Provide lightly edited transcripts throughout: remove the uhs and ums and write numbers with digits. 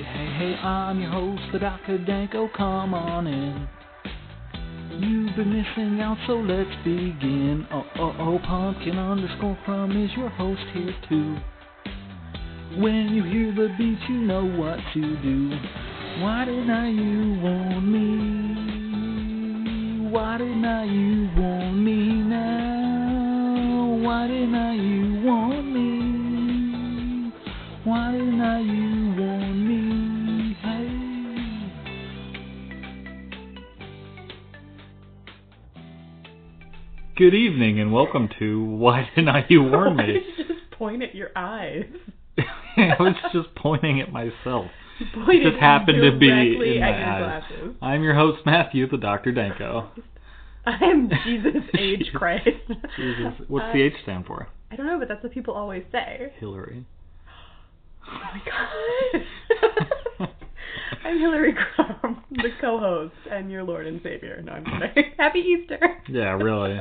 Hey, I'm your host, TheDoctorDanko, come on in. You've been missing out, so let's begin. Pumpkin_crumb is your host here too. When you hear the beat, you know what to do. Why didn't you warn me? Why didn't you warn me now? Why didn't you warn me? Why didn't you warn me? Hey. Good evening and welcome to Why Didn't You Warn Me? Why did you just point at your eyes? I was just pointing at myself. It just happened to be in my at your eyes. glasses. I'm your host, Matthew, the Dr. Danko. I'm Jesus H. Christ. Jesus. What's the H stand for? I don't know, but that's what people always say. Hillary. Oh my god. I'm Hillary Crumb, the co-host and your Lord and Savior. No, I'm kidding. Happy Easter. Yeah, really.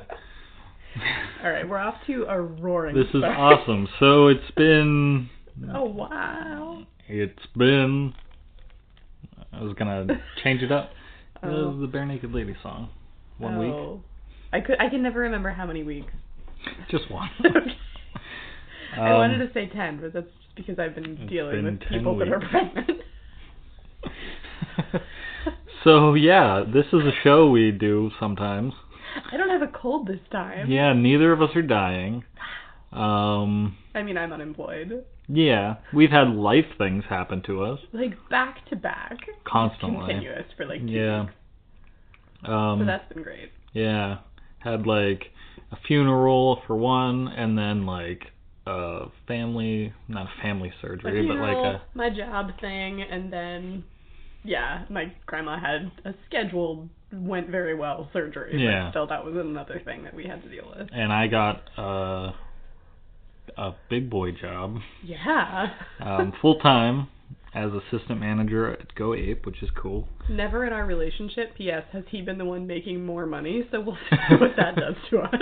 Alright, we're off to a roaring This is start. awesome. So it's been... Oh, wow. It's been... I was going to change it up. It was the Bare Naked Lady song. 1 week. I can never remember how many weeks. Just one. I wanted to say 10, but that's just because I've been dealing with people that are pregnant. So, yeah, this is a show we do sometimes. I don't have a cold this time. Yeah, neither of us are dying. I mean, I'm unemployed. Yeah, we've had life things happen to us. Like, back to back. Constantly. Continuous for like 2 weeks. So that's been great. Yeah. Had like a funeral for one, and then like not family surgery, but like a... my job thing, and then, yeah, my grandma had a scheduled, went very well surgery. Yeah. But still, that was another thing that we had to deal with. And I got a big boy job. Yeah. Full-time as assistant manager at Go Ape, which is cool. Never in our relationship, P.S., has he been the one making more money, so we'll see what that does to us.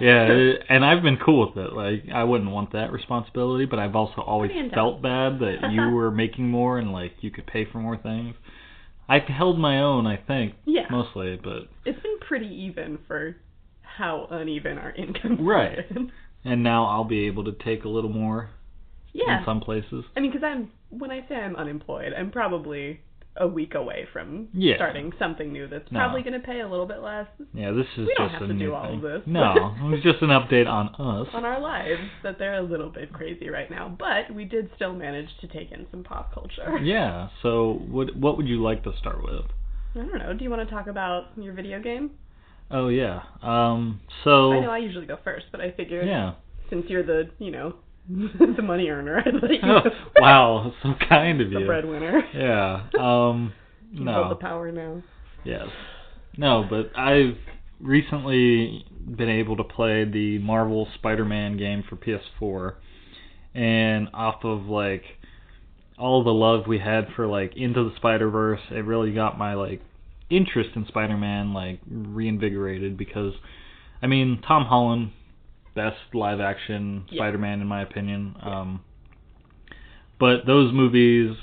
Yeah, and I've been cool with it. Like, I wouldn't want that responsibility, but I've also always felt bad that you were making more and, like, you could pay for more things. I've held my own, I think, mostly, but... It's been pretty even for how uneven our income right. has been. And now I'll be able to take a little more in some places. I mean, because when I say I'm unemployed, I'm probably a week away from starting something new that's probably going to pay a little bit less. Yeah, this is we just don't have a to new do all thing. of this. No, it was just an update on us. On our lives, that they're a little bit crazy right now. But we did still manage to take in some pop culture. Yeah, so what would you like to start with? I don't know. Do you want to talk about your video game? Oh, yeah. So... I know I usually go first, but I figured since you're the, the money earner, I'd let you wow, so kind of you. The breadwinner. Yeah. You hold the power now. Yes. No, but I've recently been able to play the Marvel Spider-Man game for PS4, and off of, like, all the love we had for, like, Into the Spider-Verse, it really got my, like, interest in Spider-Man, like, reinvigorated, because, I mean, Tom Holland, best live-action Spider-Man, in my opinion. But those movies...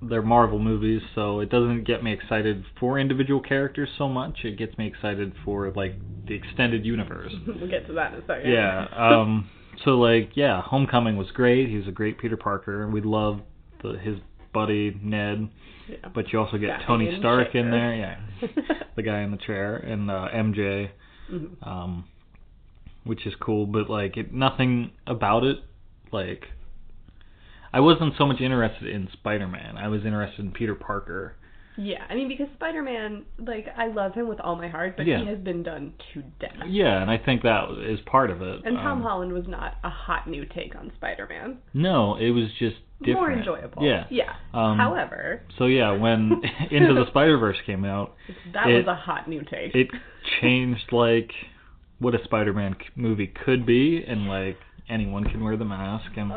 They're Marvel movies, so it doesn't get me excited for individual characters so much. It gets me excited for, like, the extended universe. We'll get to that in a second. Yeah. So, like, Homecoming was great. He was a great Peter Parker. We loved his buddy, Ned. Yeah. But you also get Tony Stark in there. Yeah. The guy in the chair. And MJ. Mm-hmm. Which is cool. But, like, nothing about it, like... I wasn't so much interested in Spider-Man. I was interested in Peter Parker. Yeah, I mean, because Spider-Man, like, I love him with all my heart, but he has been done to death. Yeah, and I think that is part of it. And Tom Holland was not a hot new take on Spider-Man. No, it was just different. More enjoyable. Yeah. Yeah. However... So, yeah, when Into the Spider-Verse came out... That was a hot new take. It changed, like, what a Spider-Man movie could be, and, like, anyone can wear the mask, and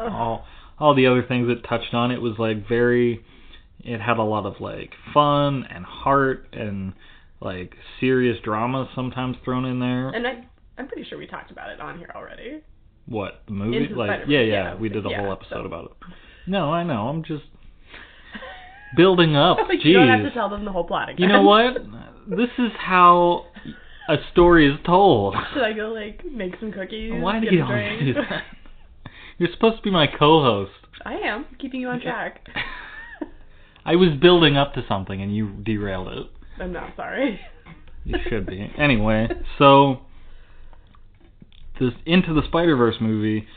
all the other things it touched on. It was, like, it had a lot of, like, fun and heart and, like, serious drama sometimes thrown in there. And I'm pretty sure we talked about it on here already. What, the movie? Into like, yeah, we did a whole episode about it. No, I know, I'm just... building up. Like, Jeez. you don't have to tell them the whole plot again. You know what? This is how a story is told. Should I go, like, make some cookies? Why do you always do that? You're supposed to be my co-host. I am, keeping you on track. I was building up to something and you derailed it. I'm not sorry. You should be. Anyway, so this Into the Spider-Verse movie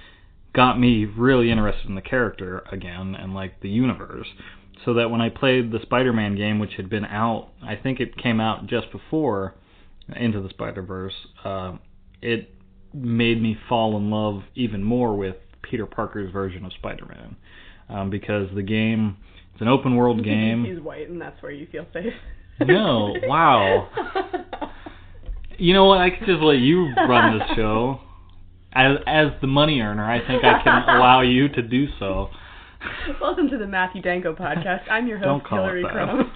got me really interested in the character again and like the universe. So that when I played the Spider-Man game, which had been out, I think it came out just before Into the Spider-Verse, it made me fall in love even more with Peter Parker's version of Spider-Man. Because the game, it's an open world game. He's white and that's where you feel safe. No, wow. You know what, I could just let you run this show. As the money earner, I think I can allow you to do so. Welcome to the TheDoctorDanko podcast. I'm your host, Hillary Crumb.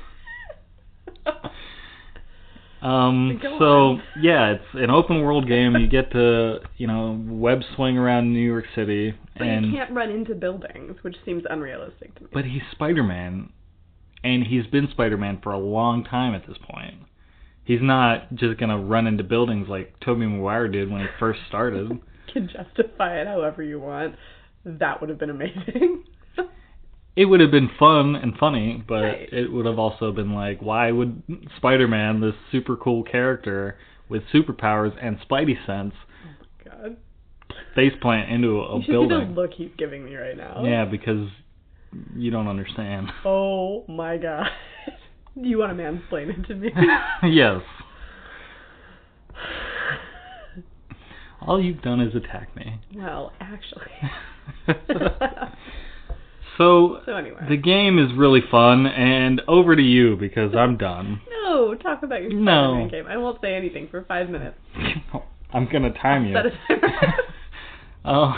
Yeah, it's an open world game. You get to, web swing around New York City. But you can't run into buildings, which seems unrealistic to me. But he's Spider-Man, and he's been Spider-Man for a long time at this point. He's not just going to run into buildings like Tobey Maguire did when he first started. You can justify it however you want. That would have been amazing. It would have been fun and funny, but right. It would have also been like, why would Spider-Man, this super cool character with superpowers and Spidey sense, oh my God, faceplant into a you should building? See the look he's giving me right now. Yeah, because you don't understand. Oh my God. You want to mansplain it to me? Yes. All you've done is attack me. Well, actually. So anyway. The game is really fun, and over to you, because I'm done. No, talk about your Spider-Man game. I won't say anything for 5 minutes. I'm going to time you. Set a timer.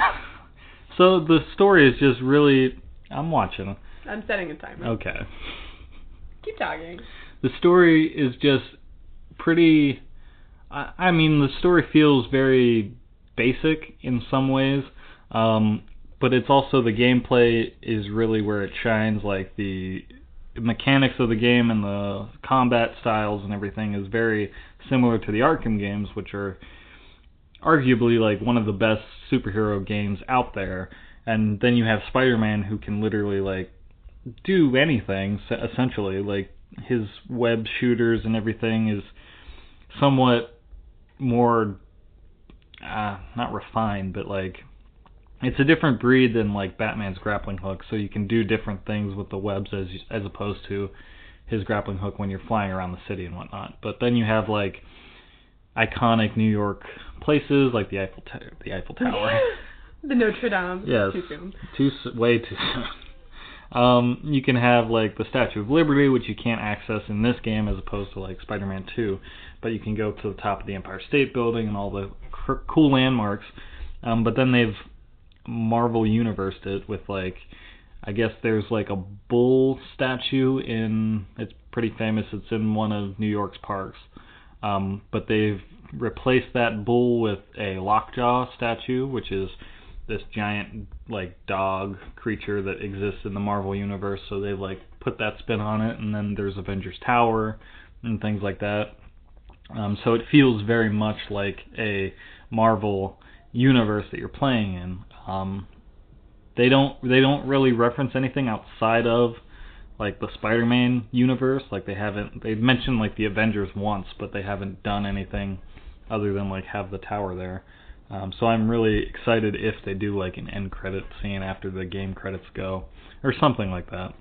So the story is just really... I'm watching. I'm setting a timer. Okay. Keep talking. The story is just pretty... I mean, the story feels very basic in some ways, but it's also the gameplay is really where it shines. Like the mechanics of the game and the combat styles and everything is very similar to the Arkham games, which are arguably like one of the best superhero games out there. And then you have Spider-Man, who can literally like do anything essentially. Like his web shooters and everything is somewhat more not refined, but like it's a different breed than like Batman's grappling hook, so you can do different things with the webs as opposed to his grappling hook when you're flying around the city and whatnot. But then you have like iconic New York places like the Eiffel Tower, the Notre Dame. Yes, too soon. Way too soon. You can have like the Statue of Liberty, which you can't access in this game as opposed to like Spider-Man 2, but you can go to the top of the Empire State Building and all the cool landmarks. But then they've Marvel Universed it with like, I guess there's like a bull statue it's pretty famous, it's in one of New York's parks. But they've replaced that bull with a Lockjaw statue, which is this giant like dog creature that exists in the Marvel universe, so they've like put that spin on it. And then there's Avengers Tower and things like that. So it feels very much like a Marvel universe that you're playing in. They don't really reference anything outside of like the Spider-Man universe. Like they've mentioned like the Avengers once, but they haven't done anything other than like have the tower there. So I'm really excited if they do like an end credit scene after the game credits go, or something like that.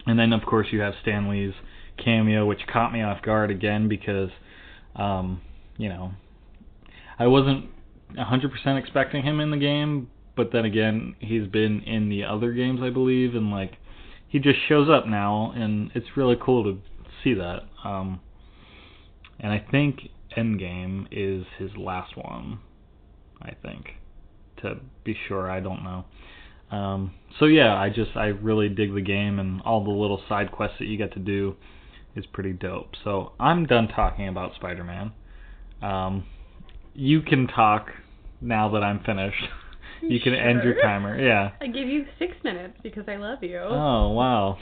And then of course you have Stan Lee's cameo, which caught me off guard again because, I wasn't 100% expecting him in the game, but then again, he's been in the other games, I believe, and like he just shows up now, and it's really cool to see that. And I think End Game is his last one. I think, to be sure, I don't know. So yeah, I really dig the game, and all the little side quests that you get to do is pretty dope. So I'm done talking about Spider-Man. You can talk now that I'm finished. You can end your timer. Yeah. I gave you 6 minutes because I love you. Oh, wow.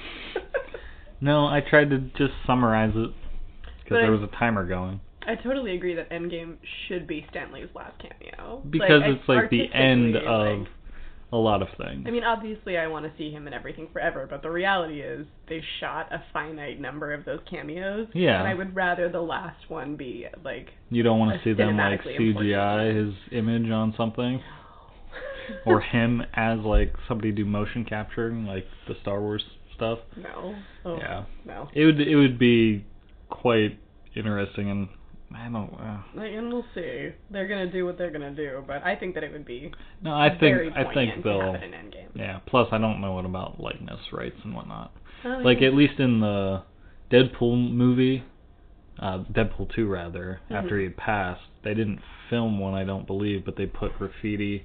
No, I tried to just summarize it because there was a timer going. I totally agree that Endgame should be Stan Lee's last cameo. Because it's like the end of a lot of things. I mean, obviously I want to see him in everything forever, but the reality is they shot a finite number of those cameos. Yeah. And I would rather the last one be like... You don't want to see them like CGI his image on something? Or him as like somebody do motion capturing like the Star Wars stuff? No. Oh, yeah. No. It would be quite interesting, and I don't. And we'll see. They're gonna do what they're gonna do, but I think that it would be. No, I think they'll. To have it in Endgame. Yeah. Plus, I don't know what about likeness rights and whatnot. Like at least in the Deadpool movie, Deadpool 2 rather, after he had passed, they didn't film one, I don't believe, but they put graffiti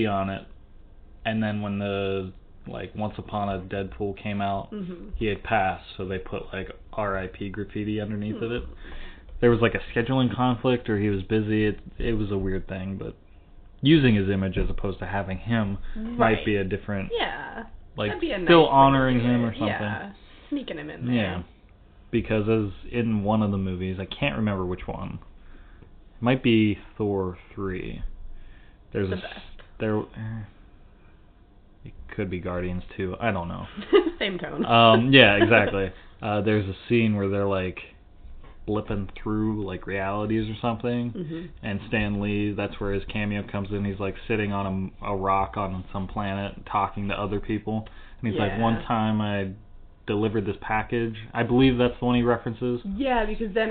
on it, and then when the Once Upon a Deadpool came out, he had passed, so they put like R.I.P. graffiti underneath of it. There was like a scheduling conflict, or he was busy. It was a weird thing, but using his image as opposed to having him might be a different. Yeah. Like be a still nice honoring him or something. Yeah. Sneaking him in there. Yeah. Because as in one of the movies, I can't remember which one. It might be Thor 3. There's the a best. It could be Guardians 2. I don't know. Same tone. Yeah, exactly. There's a scene where they're like blipping through like realities or something, and Stan Lee, that's where his cameo comes in. He's like sitting on a rock on some planet talking to other people, and he's like, one time I delivered this package. I believe that's the one he references. Yeah, because then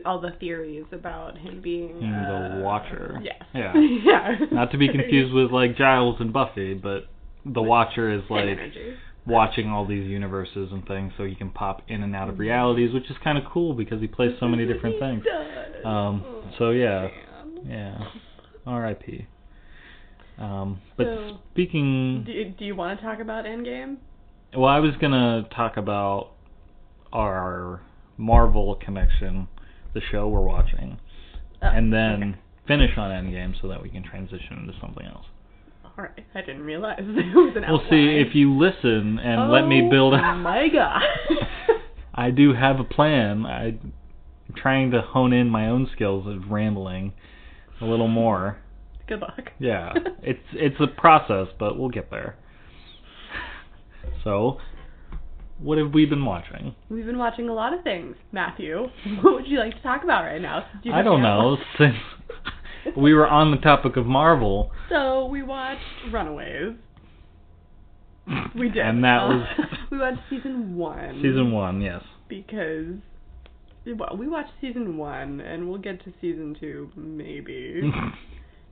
all the theories about him being the Watcher. Yes. Yeah. Yeah. Not to be confused with like Giles and Buffy, but the Watcher is like watching all these universes and things, so he can pop in and out of realities, which is kind of cool because he plays so many different things. So yeah, yeah. R.I.P. But speaking, do you want to talk about Endgame? Well, I was gonna talk about our Marvel connection, the show we're watching, and then finish on Endgame so that we can transition into something else. Alright, I didn't realize it was an outline. We'll see if you listen and let me build out. Oh my god. I do have a plan. I'm trying to hone in my own skills of rambling a little more. Good luck. Yeah, it's a process, but we'll get there. So, what have we been watching? We've been watching a lot of things, Matthew. What would you like to talk about right now? I don't know, since we were on the topic of Marvel. So, we watched Runaways. We did. And that was... we watched Season 1. Season 1, yes. Because... Well, we watched Season 1, and we'll get to Season 2, maybe.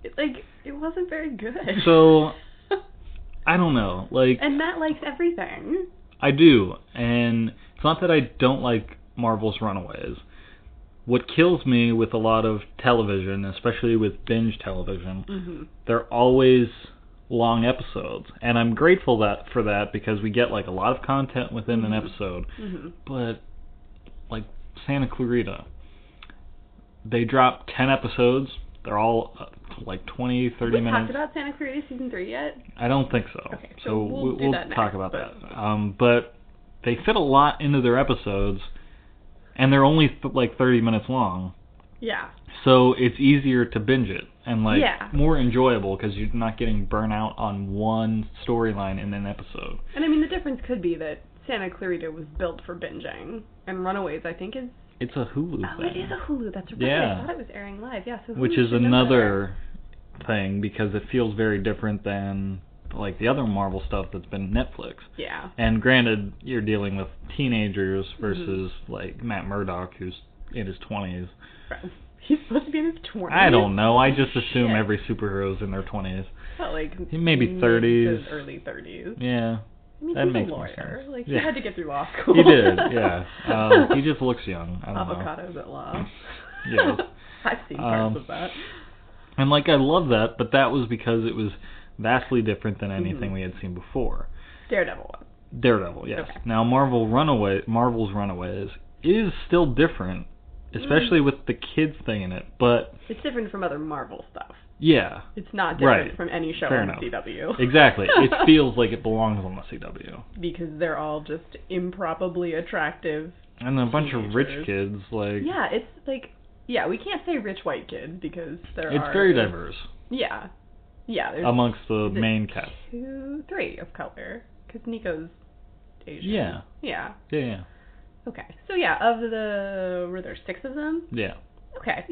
It wasn't very good. So... I don't know, And Matt likes everything. I do, and it's not that I don't like Marvel's Runaways. What kills me with a lot of television, especially with binge television, they're always long episodes, and I'm grateful for that because we get like a lot of content within an episode. But like Santa Clarita, they drop 10 episodes. They're all like 20, 30 minutes. Have we talked about Santa Clarita Season 3 yet? I don't think so. Okay, so we'll talk about that. But they fit a lot into their episodes, and they're only like 30 minutes long. Yeah. So it's easier to binge it and more enjoyable because you're not getting burnt out on one storyline in an episode. And I mean, the difference could be that Santa Clarita was built for binging, and Runaways, I think, is... It's a Hulu thing. Oh, it is a Hulu. That's right. Yeah. I thought it was airing live. Yeah. So which is another thing because it feels very different than like the other Marvel stuff that's been Netflix. Yeah. And granted, you're dealing with teenagers versus like Matt Murdock, who's in his 20s. He's supposed to be in his 20s. I don't know. I just assume every superhero's in their 20s. Well, like maybe 30s. Early 30s. Yeah. I mean, that he's makes a lawyer. sense. Like, he had to get through law school. He did, yeah. He just looks young. I don't know. Avocados at law. Yeah. I've seen parts of that. And, like, I love that, but that was because it was vastly different than anything we had seen before. Daredevil, yes. Okay. Now, Marvel's Runaways is still different especially with the kids thing in it. But it's different from other Marvel stuff. Yeah. It's not different from any show on the CW. Exactly. It feels like it belongs on the CW. Because they're all just improbably attractive and a bunch teenagers. Of rich kids, like... Yeah, it's like... Yeah, we can't say rich white kids because It's very diverse. Yeah. Yeah. Amongst the main cast. 2, 3 of color. Because Nico's Asian. Yeah. Yeah. Yeah. Okay. So yeah, were there 6 of them? Yeah. Okay.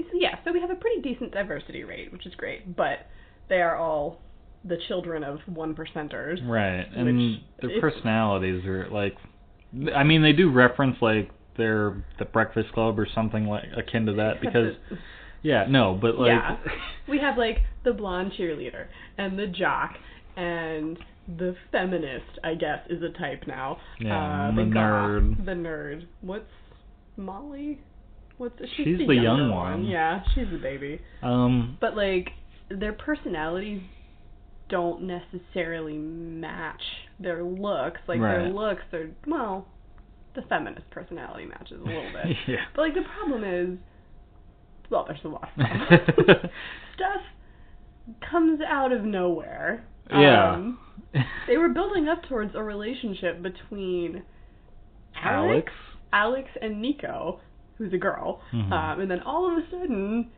So we have a pretty decent diversity rate, which is great, but they are all the children of 1%ers. Right. And their personalities are like... I mean, they do reference like they're the Breakfast Club or something like akin to that because but like we have like the blonde cheerleader and the jock and the feminist, I guess, is a type now. Yeah, the nerd. The nerd. What's Molly? She's the young one. Yeah, she's the baby. But like their personalities don't necessarily match their looks. Like their looks are the feminist personality matches a little bit. Yeah. But like the problem is, there's a lot of stuff. Stuff comes out of nowhere. Yeah. They were building up towards a relationship between Alex and Nico, who's a girl, and then all of a sudden,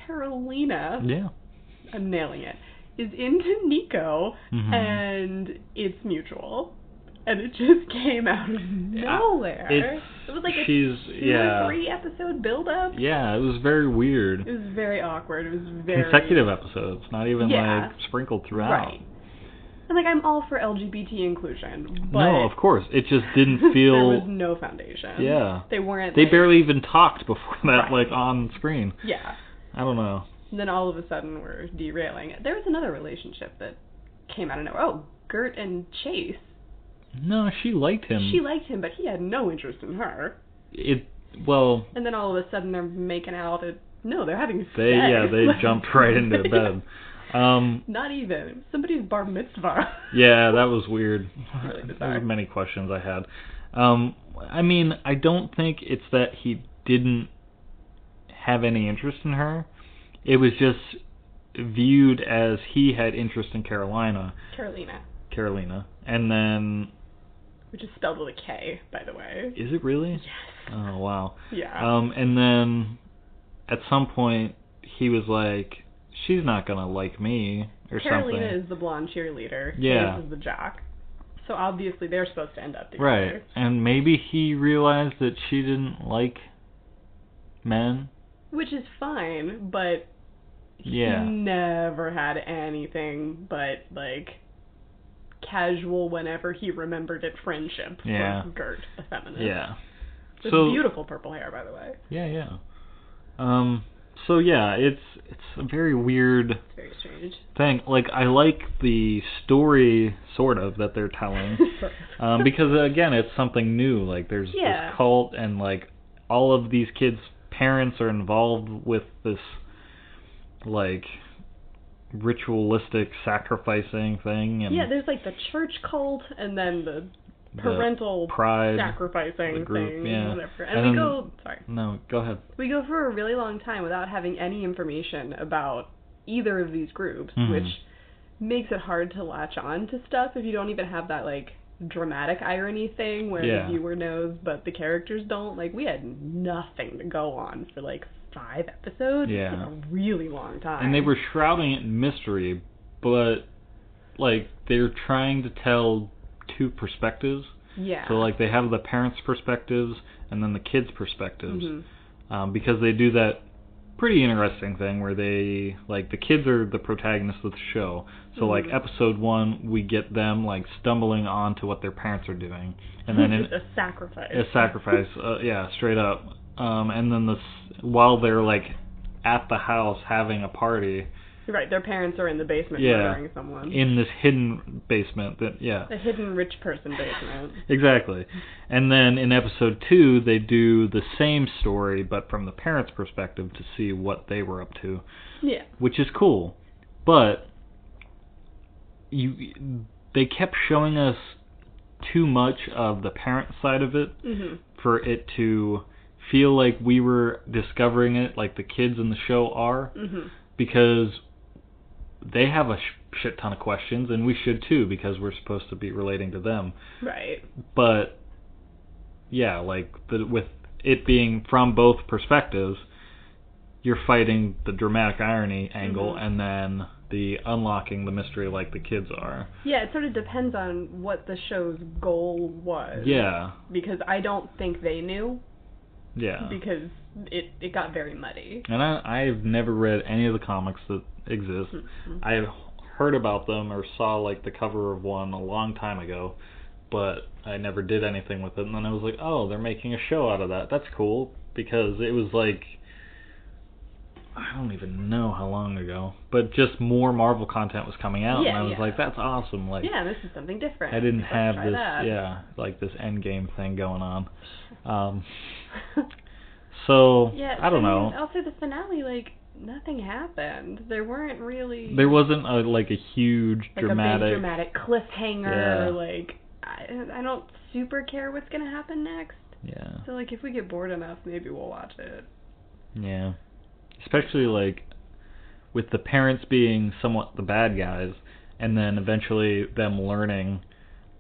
Carolina. Yeah. I'm nailing it. Is into Nico, and it's mutual. And it just came out of nowhere. It was like a 2 or 3 episode build up. Yeah, it was very weird. It was very awkward. It was very... Consecutive episodes, not even like sprinkled throughout. Right. And like I'm all for LGBT inclusion, but... No, of course. It just didn't feel... there was no foundation. Yeah. They weren't... They barely even talked before that, like on screen. Yeah. I don't know. And then all of a sudden we're derailing it. There was another relationship that came out of nowhere. Oh, Gert and Chase. No, she liked him. She liked him, but he had no interest in her. And then all of a sudden they're making out. They're having sex. They jumped right into bed. Not even. Somebody's bar mitzvah. Yeah, that was weird. Really bizarre. There were many questions I had. I mean, I don't think it's that he didn't have any interest in her. It was just viewed as he had interest in Carolina. And then... Which is spelled with a K, by the way. Is it really? Yes. Oh, wow. Yeah. And then at some point he was like, she's not going to like me or Carolina something. is the blonde cheerleader. Yeah. Chase is the jock. So obviously they're supposed to end up together. Right. And maybe he realized that she didn't like men. Which is fine, but he never had anything but, like... casual whenever he remembered it friendship with Gert, the feminist. Yeah. With beautiful purple hair, by the way. Yeah. So yeah, it's a very weird it's very strange thing. Like I like the story sort of that they're telling. Because again, it's something new. Like there's this cult and like all of these kids' parents are involved with this like ritualistic sacrificing thing, and there's like the church cult and then the parental pride sacrificing thing, whatever. And we go No, go ahead. We go for a really long time without having any information about either of these groups, which makes it hard to latch on to stuff if you don't even have that like dramatic irony thing where the viewer knows but the characters don't. Like we had nothing to go on for like 5 episodes. Yeah. It's a really long time. And they were shrouding it in mystery, but like they're trying to tell 2 perspectives. Yeah. So like they have the parents' perspectives and then the kids' perspectives. Because they do that pretty interesting thing where they like the kids are the protagonists of the show. So like episode 1 we get them like stumbling onto what their parents are doing. And then a sacrifice. Straight up. And then while they're like at the house having a party. Right, their parents are in the basement murdering someone. In this hidden basement a hidden rich person basement. Exactly. And then in episode 2 they do the same story but from the parents' perspective to see what they were up to. Yeah. Which is cool. But they kept showing us too much of the parent side of it for it to feel like we were discovering it like the kids in the show are, because they have a shit ton of questions, and we should too, because we're supposed to be relating to them. Right. But yeah, like with it being from both perspectives, you're fighting the dramatic irony angle and then the unlocking the mystery like the kids are. Yeah, it sort of depends on what the show's goal was. Yeah. Because I don't think they knew. Yeah. Because it got very muddy. And I've never read any of the comics that exist. I've heard about them or saw like the cover of one a long time ago, but I never did anything with it. And then I was like, oh, they're making a show out of that. That's cool. Because it was like, I don't even know how long ago, but just more Marvel content was coming out, and I was like, that's awesome. Like, yeah, this is something different. I didn't have this, that. this End Game thing going on. So, I don't know. Also, the finale, like, nothing happened. There weren't really... There wasn't, a huge, dramatic... a big dramatic cliffhanger, like, I don't super care what's going to happen next. Yeah. So, like, if we get bored enough, maybe we'll watch it. Yeah. Especially, like, with the parents being somewhat the bad guys, and then eventually them learning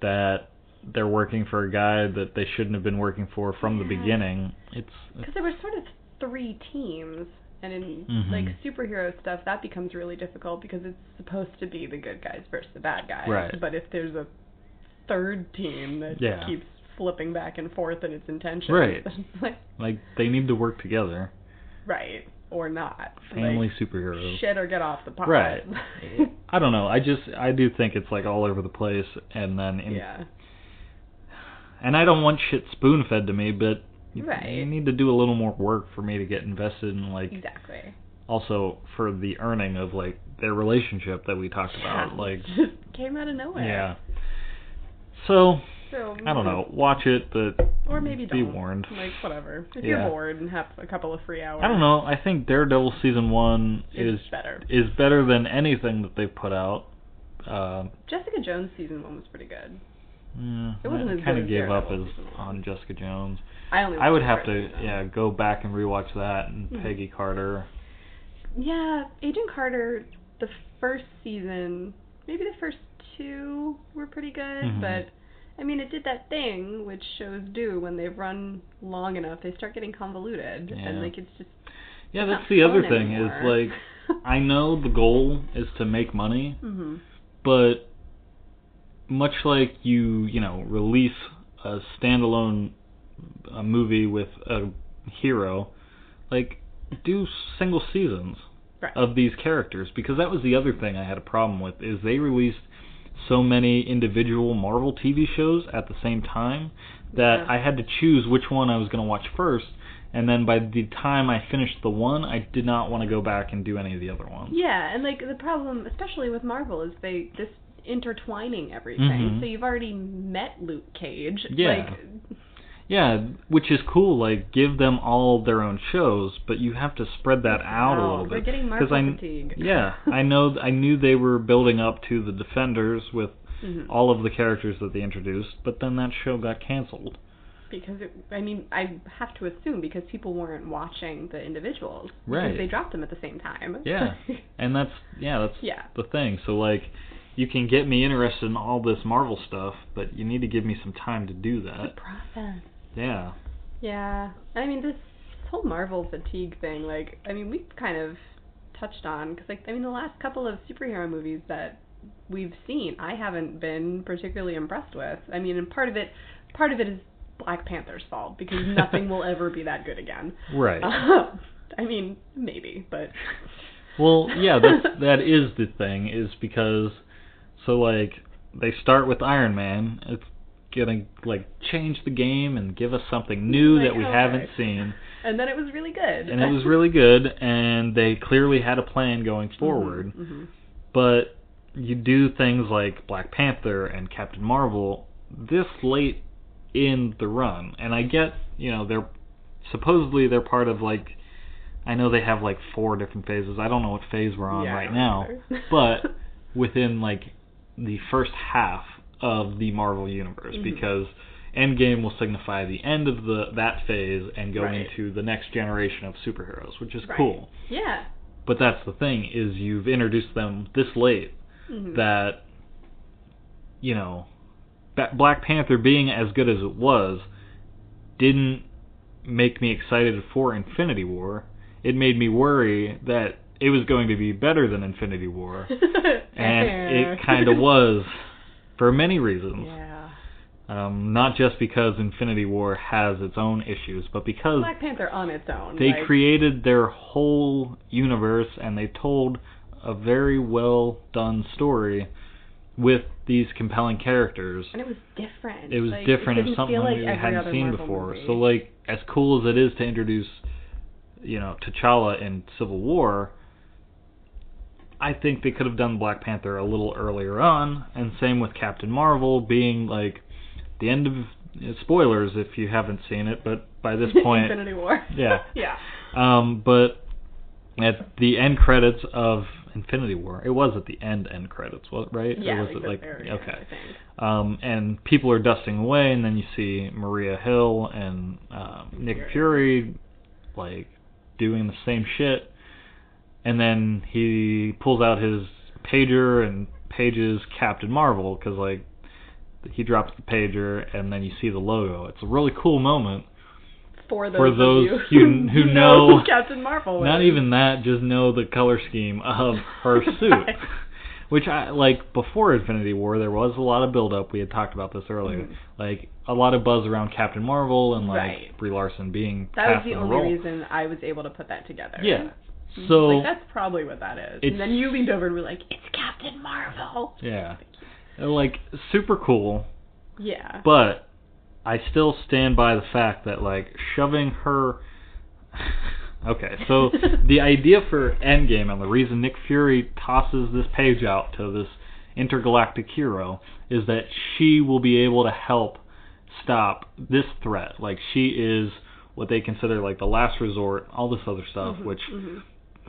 that they're working for a guy that they shouldn't have been working for from the beginning. Because there were sort of 3 teams, and in, like, superhero stuff, that becomes really difficult because it's supposed to be the good guys versus the bad guys. Right. But if there's a 3rd team that keeps flipping back and forth in its intentions... Right. Like, they need to work together. Right. Or not. Family like, superheroes. Shit or get off the pot. Right. I don't know. I do think it's like all over the place, and then and I don't want shit spoon fed to me, but you need to do a little more work for me to get invested in, like, also for the earning of, like, their relationship that we talked about. Like, just came out of nowhere. Yeah. So I don't know. Watch it, but or maybe be don't. warned. Like, whatever. If you're bored and have a couple of free hours. I don't know. I think Daredevil Season 1 is better than anything that they've put out. Jessica Jones Season 1 was pretty good. It wasn't as good. I kind of gave up on Jessica Jones. I would have to go back and rewatch that, and Peggy Carter. Yeah, Agent Carter, the first season, maybe the first 2 were pretty good, but I mean, it did that thing which shows do when they've run long enough. They start getting convoluted, and like it's just that's the other thing anymore. Is like I know the goal is to make money, but much like you release a standalone movie with a hero, like do single seasons of these characters, because that was the other thing I had a problem with is they released so many individual Marvel TV shows at the same time that I had to choose which one I was going to watch first, and then by the time I finished the one, I did not want to go back and do any of the other ones. Yeah, and like the problem, especially with Marvel, is this intertwining everything. So you've already met Luke Cage. Yeah, which is cool. Like, give them all their own shows, but you have to spread that out a little bit. We're getting Marvel fatigue. Yeah, I knew they were building up to the Defenders with all of the characters that they introduced, but then that show got canceled. Because I have to assume because people weren't watching the individuals. Right. Because they dropped them at the same time. Yeah, and that's the thing. So like, you can get me interested in all this Marvel stuff, but you need to give me some time to do that. It's a process. Yeah. Yeah. I mean, this whole Marvel fatigue thing, like, I mean, we've kind of touched on, because, like, I mean, the last couple of superhero movies that we've seen, I haven't been particularly impressed with. I mean, and part of it is Black Panther's fault, because nothing will ever be that good again. Right. I mean, maybe, but... Well, yeah, that is the thing, is because, so, like, they start with Iron Man. It's gonna like change the game and give us something new that we haven't seen. And then it was really good. And it was really good, and they clearly had a plan going forward. But you do things like Black Panther and Captain Marvel this late in the run, and I get, they're supposedly they're part of, like, I know they have like 4 different phases. I don't know what phase we're on right now, but within like the first half of the Marvel universe, because Endgame will signify the end of that phase and go Right. into the next generation of superheroes, which is Right. cool. Yeah. But that's the thing, is you've introduced them this late that, you know, Black Panther being as good as it was didn't make me excited for Infinity War. It made me worry that it was going to be better than Infinity War. And it kind of was, for many reasons. Yeah. Not just because Infinity War has its own issues, but because Black Panther on its own. they created their whole universe and they told a very well done story with these compelling characters. And it was different. It was different and something we hadn't seen before. So, like, as cool as it is to introduce, you know, T'Challa in Civil War, I think they could have done Black Panther a little earlier on, and same with Captain Marvel being, like, the end of... spoilers if you haven't seen it, but by this point... Infinity War. Yeah. Yeah. But at the end credits of Infinity War, it was at the end credits, right? Yeah, or was it like very okay. end, I think. And people are dusting away, and then you see Maria Hill and Nick Fury, like, doing the same shit, and then he pulls out his pager and pages Captain Marvel, because, like, he drops the pager, and then you see the logo. It's a really cool moment. For those of you who know who Captain Marvel is. Not even that, just know the color scheme of her suit. Right. Which, before Infinity War, there was a lot of build-up. We had talked about this earlier. Like, a lot of buzz around Captain Marvel and, like, Brie Larson being that was cast the in the only role. reason I was able to put that together. Yeah. So... like, that's probably what that is. And then you leaned over and were like, it's Captain Marvel. Yeah. Like, super cool. Yeah. But I still stand by the fact that, like, shoving her... Okay, so the idea for Endgame and the reason Nick Fury tosses this page out to this intergalactic hero is that she will be able to help stop this threat. Like, she is what they consider, like, the last resort, all this other stuff, which...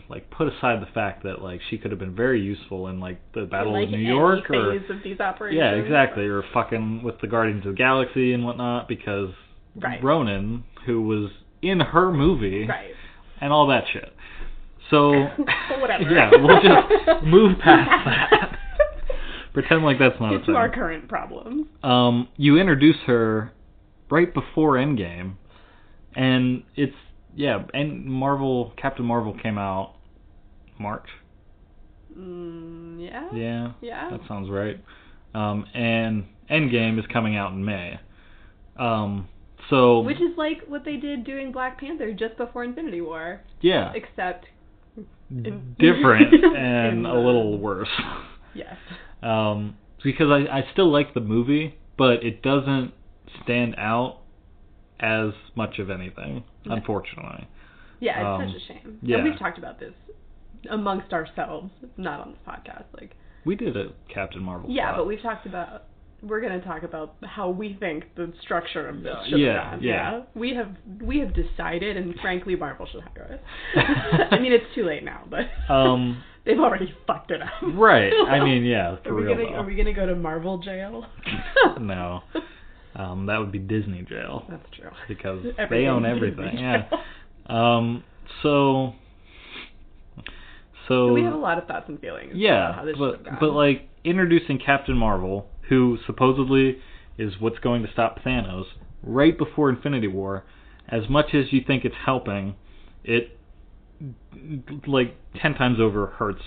like, put aside the fact that, like, she could have been very useful in, like, the Battle of New York, any or phase of these operations. Yeah, exactly, or fucking with the Guardians of the Galaxy and whatnot, because Ronan, who was in her movie, and all that shit. So, whatever. Yeah, we'll just move past that. Pretend like that's not a thing. To our current problems. You introduce her right before Endgame, and it's and Captain Marvel came out March. Yeah. Yeah, that sounds right. And Endgame is coming out in May. So which is like what they did doing Black Panther just before Infinity War. Yeah. Except different and a little worse. Yes. Because I still like the movie, but it doesn't stand out as much of anything, unfortunately. Yeah, it's such a shame. Yeah. And we've talked about this amongst ourselves, not on this podcast. Like, we did a Captain Marvel. Yeah, spot. but we've talked about... We're going to talk about how we think the structure of this should have gone. Yeah. We have decided, and frankly, Marvel should hire us. I mean, it's too late now, but they've already fucked it up. Right. I mean, yeah, for real. Are we going to go to Marvel jail? No. That would be Disney jail. That's true. Because they own everything. Yeah. So we have a lot of thoughts and feelings about how this should have gone. But like, introducing Captain Marvel, who supposedly is what's going to stop Thanos, right before Infinity War, as much as you think it's helping, it, like, 10 times over hurts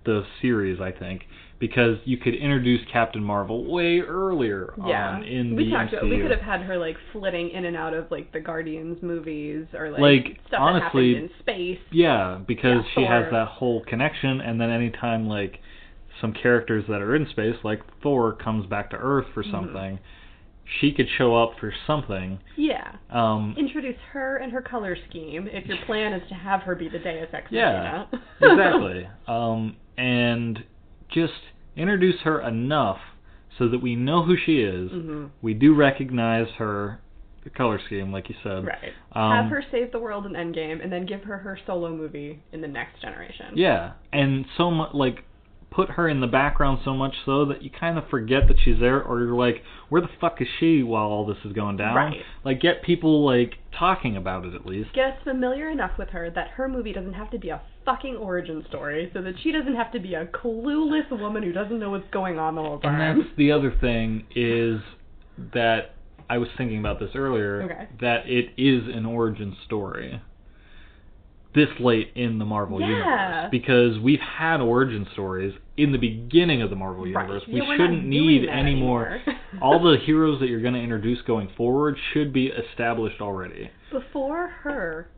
the series, I think, because you could introduce Captain Marvel way earlier on in the MCU. We could have had her, like, flitting in and out of, like, the Guardians movies, or, like stuff honestly, that happened in space. Yeah, because she has that whole connection, and then anytime, like, some characters that are in space, like Thor, comes back to Earth for something, she could show up for something. Yeah. Introduce her and her color scheme, if your plan is to have her be the Deus Ex Machina. Yeah, exactly. And just introduce her enough so that we know who she is. We do recognize her color scheme, like you said. Right. Have her save the world in Endgame, and then give her solo movie in the next generation. Yeah, and so much, like, put her in the background so much so that you kind of forget that she's there, or you're like, where the fuck is she while all this is going down? Right. Like, get people, like, talking about it at least. Get us familiar enough with her that her movie doesn't have to be a fucking origin story, so that she doesn't have to be a clueless woman who doesn't know what's going on the whole time. And that's the other thing, is that I was thinking about this earlier, that it is an origin story this late in the Marvel universe. Because we've had origin stories in the beginning of the Marvel universe. We shouldn't need any more. All the heroes that you're going to introduce going forward should be established already. Before her,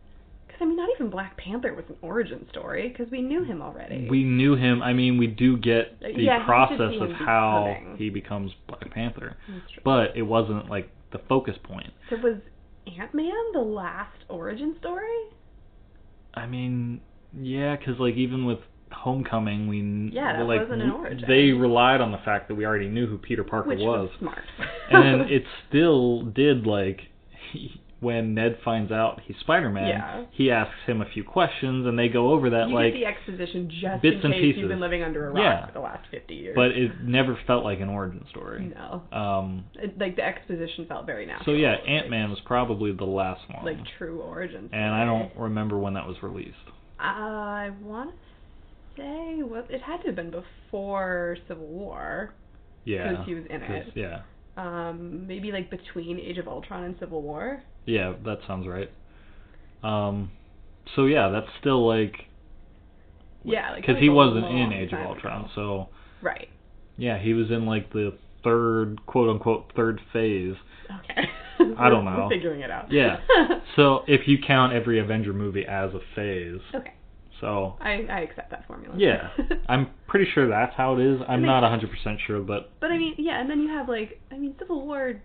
because I mean, not even Black Panther was an origin story, because we knew him already. We knew him. I mean, we do get the process of how he becomes Black Panther. But it wasn't, like, the focus point. So was Ant-Man the last origin story? I mean, yeah, because, like, even with Homecoming, that wasn't an origin. They relied on the fact that we already knew who Peter Parker was. Which was smart. And it still did, like, when Ned finds out he's Spider-Man, he asks him a few questions, and they go over that, you like, get the exposition just bits in and case pieces. You've been living under a rock for the last 50 years. But it never felt like an origin story. No. Like, the exposition felt very natural. So, yeah, Ant-Man was probably the last one. Like, true origin story. And I don't remember when that was released. I want to say, it had to have been before Civil War. Yeah. Because he was in it. Yeah. Maybe, like, between Age of Ultron and Civil War. Yeah, that sounds right. So yeah, that's still like... Yeah, like... Because he wasn't in Age of Ultron, so... Right. Yeah, he was in, like, the third, quote-unquote, third phase. Okay. I don't know. We're figuring it out. Yeah. So, if you count every Avenger movie as a phase... Okay. So... I accept that formula. Yeah. I'm pretty sure that's how it is. I'm not 100% sure, but... But, I mean, yeah, and then you have, like... I mean, Civil War...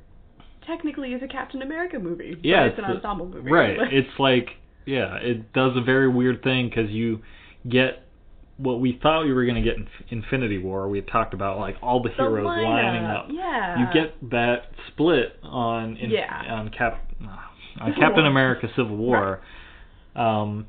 technically is a Captain America movie, but it's an ensemble movie. Right. It's like, it does a very weird thing, because you get what we thought we were going to get in Infinity War. We had talked about, like, all the heroes lining up. Yeah. You get that split on Captain America Civil War. Right.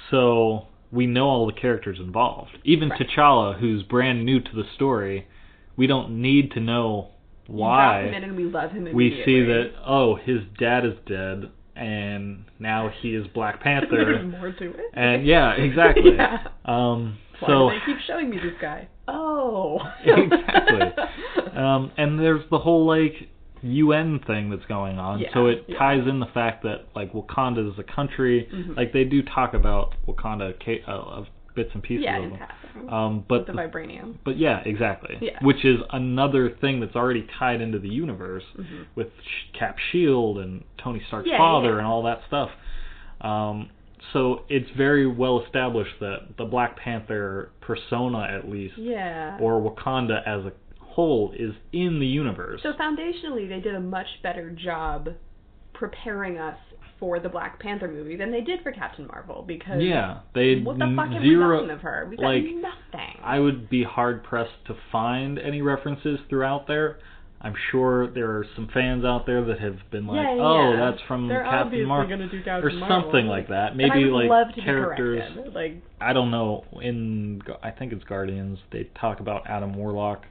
So we know all the characters involved. Even T'Challa, who's brand new to the story, we don't need to know why. You drop him in and we love him immediately. We see that, his dad is dead, and now he is Black Panther. There's more to it. And yeah, exactly. Why do they keep showing me this guy? Oh. Exactly. And there's the whole, like, UN thing that's going on. So it ties in the fact that, like, Wakanda is a country. Like, they do talk about Wakanda of bits and pieces of them. But the vibranium. But yeah, exactly. Yeah. Which is another thing that's already tied into the universe with Cap's shield and Tony Stark's father and all that stuff. So it's very well established that the Black Panther persona, at least, or Wakanda as a whole, is in the universe. So foundationally, they did a much better job preparing us for the Black Panther movie than they did for Captain Marvel, because what the fuck have we gotten of her? We got nothing. I would be hard pressed to find any references throughout there. I'm sure there are some fans out there that have been like, that's from Captain Marvel, or something like that. Maybe like love to characters. Be corrected. Like, I don't know. I think it's Guardians. They talk about Adam Warlock.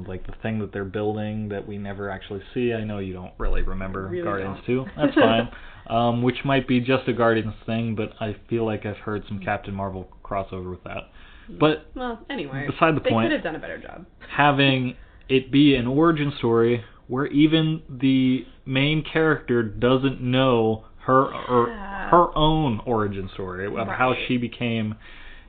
Like the thing that they're building that we never actually see. I know you don't really remember Guardians 2. That's fine. Which might be just a Guardians thing, but I feel like I've heard some Captain Marvel crossover with that. But anyway, beside the point, they could have done a better job. Having it be an origin story where even the main character doesn't know her own origin story of how she became,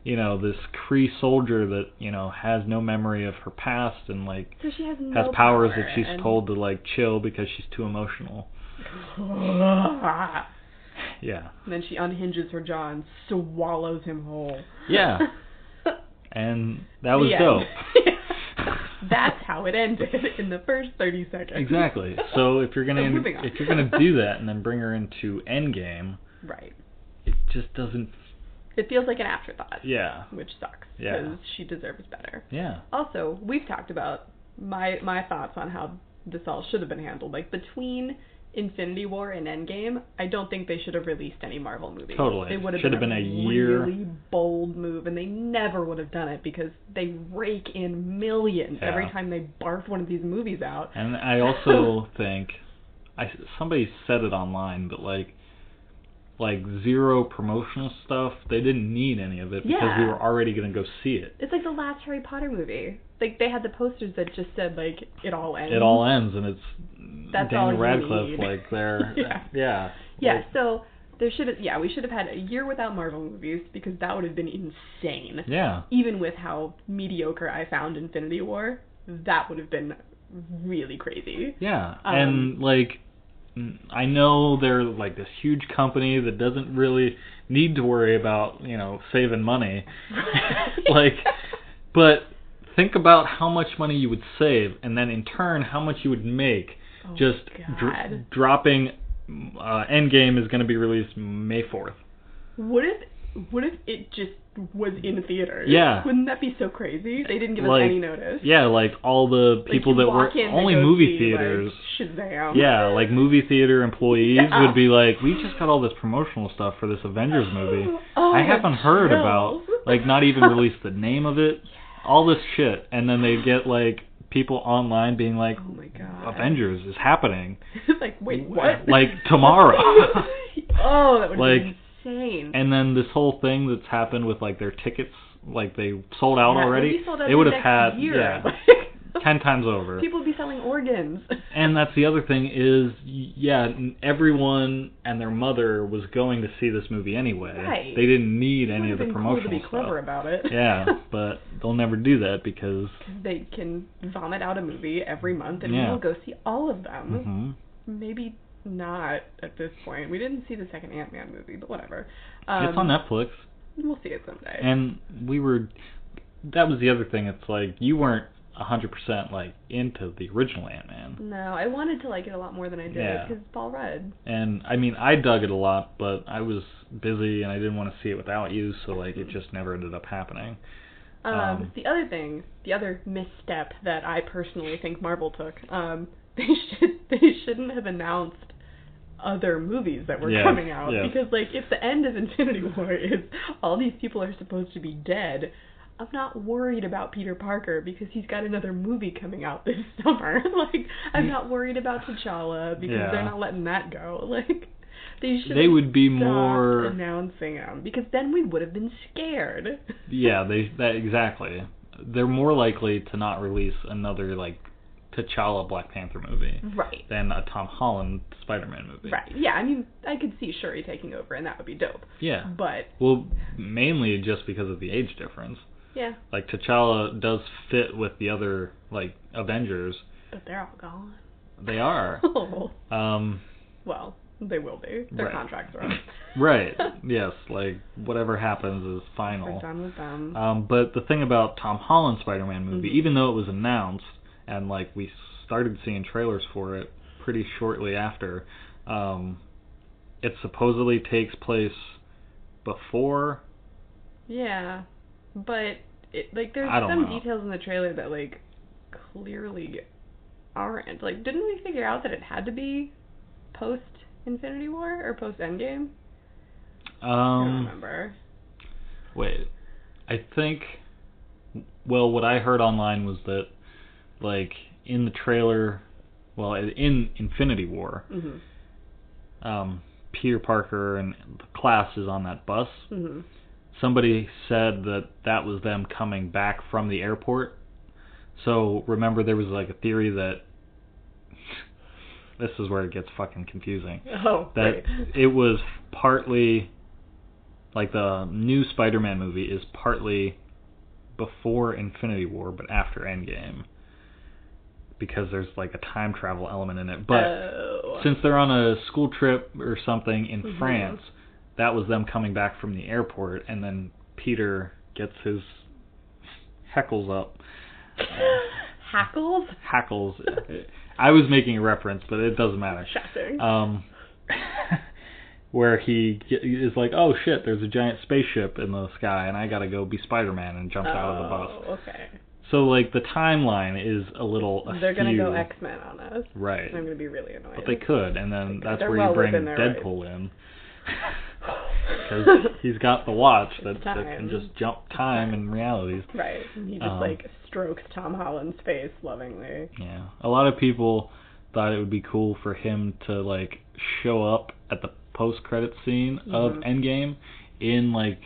this Kree soldier that, has no memory of her past and, like, so she has powers that she's told to, like, chill because she's too emotional. Yeah. And then she unhinges her jaw and swallows him whole. Yeah. And that was dope. That's how it ended in the first 30 seconds. Exactly. So if you're gonna do that and then bring her into End Game, right? It just doesn't. It feels like an afterthought. Yeah. Which sucks. Yeah. Because she deserves better. Yeah. Also, we've talked about my thoughts on how this all should have been handled. Like, between Infinity War and Endgame, I don't think they should have released any Marvel movies. Totally. It would have Should have been a year. Really bold move, and they never would have done it because they rake in millions every time they barf one of these movies out. And I also think, somebody said it online, but like zero promotional stuff, they didn't need any of it because we were already going to go see it. It's like the last Harry Potter movie. Like, they had the posters that just said, like, it all ends. It all ends, and it's Daniel Radcliffe, like, there. Yeah, so there we should have had a year without Marvel movies because that would have been insane. Yeah. Even with how mediocre I found Infinity War, that would have been really crazy. Yeah, and, like, I know they're like this huge company that doesn't really need to worry about, saving money. But think about how much money you would save, and then in turn how much you would make dropping Endgame is going to be released May 4th. What if it just was in theaters? Yeah. Wouldn't that be so crazy? They didn't give us any notice. Yeah, like all the people that were only movie theaters. Like, ShaZam. Yeah, like movie theater employees would be like, we just got all this promotional stuff for this Avengers movie. I haven't heard about, like, not even released the name of it. All this shit. And then they get, like, people online being like, oh my God, Avengers is happening. Like, wait, what? Like, tomorrow. Oh, that would be insane. And then this whole thing that's happened with, like, their tickets, like, they sold out already. Sold out they would have had, 10 times over. People would be selling organs. And that's the other thing is, everyone and their mother was going to see this movie anyway. Right. They didn't need any of the promotional stuff. Cool to be clever about it. Yeah, but they'll never do that because they can vomit out a movie every month and we'll go see all of them. Mm-hmm. Maybe not at this point. We didn't see the second Ant-Man movie, but whatever. It's on Netflix. We'll see it someday. And that was the other thing. It's like, you weren't 100% like into the original Ant-Man. No, I wanted to like it a lot more than I did because it's Paul Rudd. And I mean, I dug it a lot, but I was busy and I didn't want to see it without you, so like it just never ended up happening. The other misstep that I personally think Marvel took, they shouldn't have announced other movies that were coming out because like if the end of Infinity War is all these people are supposed to be dead, I'm not worried about Peter Parker because he's got another movie coming out this summer. Like, I'm not worried about T'Challa because they're not letting that go. Like, they would be more announcing him because then we would have been scared. Yeah, exactly. They're more likely to not release another like T'Challa Black Panther movie than a Tom Holland Spider-Man movie. Right. Yeah, I mean, I could see Shuri taking over and that would be dope. Yeah. But mainly just because of the age difference. Yeah. Like, T'Challa does fit with the other, like, Avengers. But they're all gone. They are. Well, they will be. Their contracts are up. Right. Yes. Like, whatever happens is final. We're done with them. But the thing about Tom Holland's Spider-Man movie, even though it was announced, and, like, we started seeing trailers for it pretty shortly after, it supposedly takes place before... Yeah. But there's some details in the trailer that like clearly aren't. Like, didn't we figure out that it had to be post Infinity War or post Endgame? I don't remember. Wait, I think. Well, what I heard online was that, like, in the trailer, in Infinity War, Peter Parker and the class is on that bus. Mm-hmm. Somebody said that was them coming back from the airport. So remember, there was like a theory that this is where it gets fucking confusing. That it was partly like the new Spider-Man movie is partly before Infinity War, but after Endgame, because there's like a time travel element in it. But since they're on a school trip or something in France. That was them coming back from the airport, and then Peter gets his heckles up. Hackles? Hackles. I was making a reference, but it doesn't matter. Shocking. Where he is like, oh shit, there's a giant spaceship in the sky, and I gotta go be Spider-Man, and jumps out of the bus. Okay. So, like, the timeline is a little askew. They're going to go X-Men on us. Right. And I'm going to be really annoyed. But they could, and then that's They're where you bring Deadpool in. Because he's got the watch that can just jump time and realities. Right. And he just, like, strokes Tom Holland's face lovingly. Yeah. A lot of people thought it would be cool for him to, like, show up at the post-credit scene of Endgame in, like,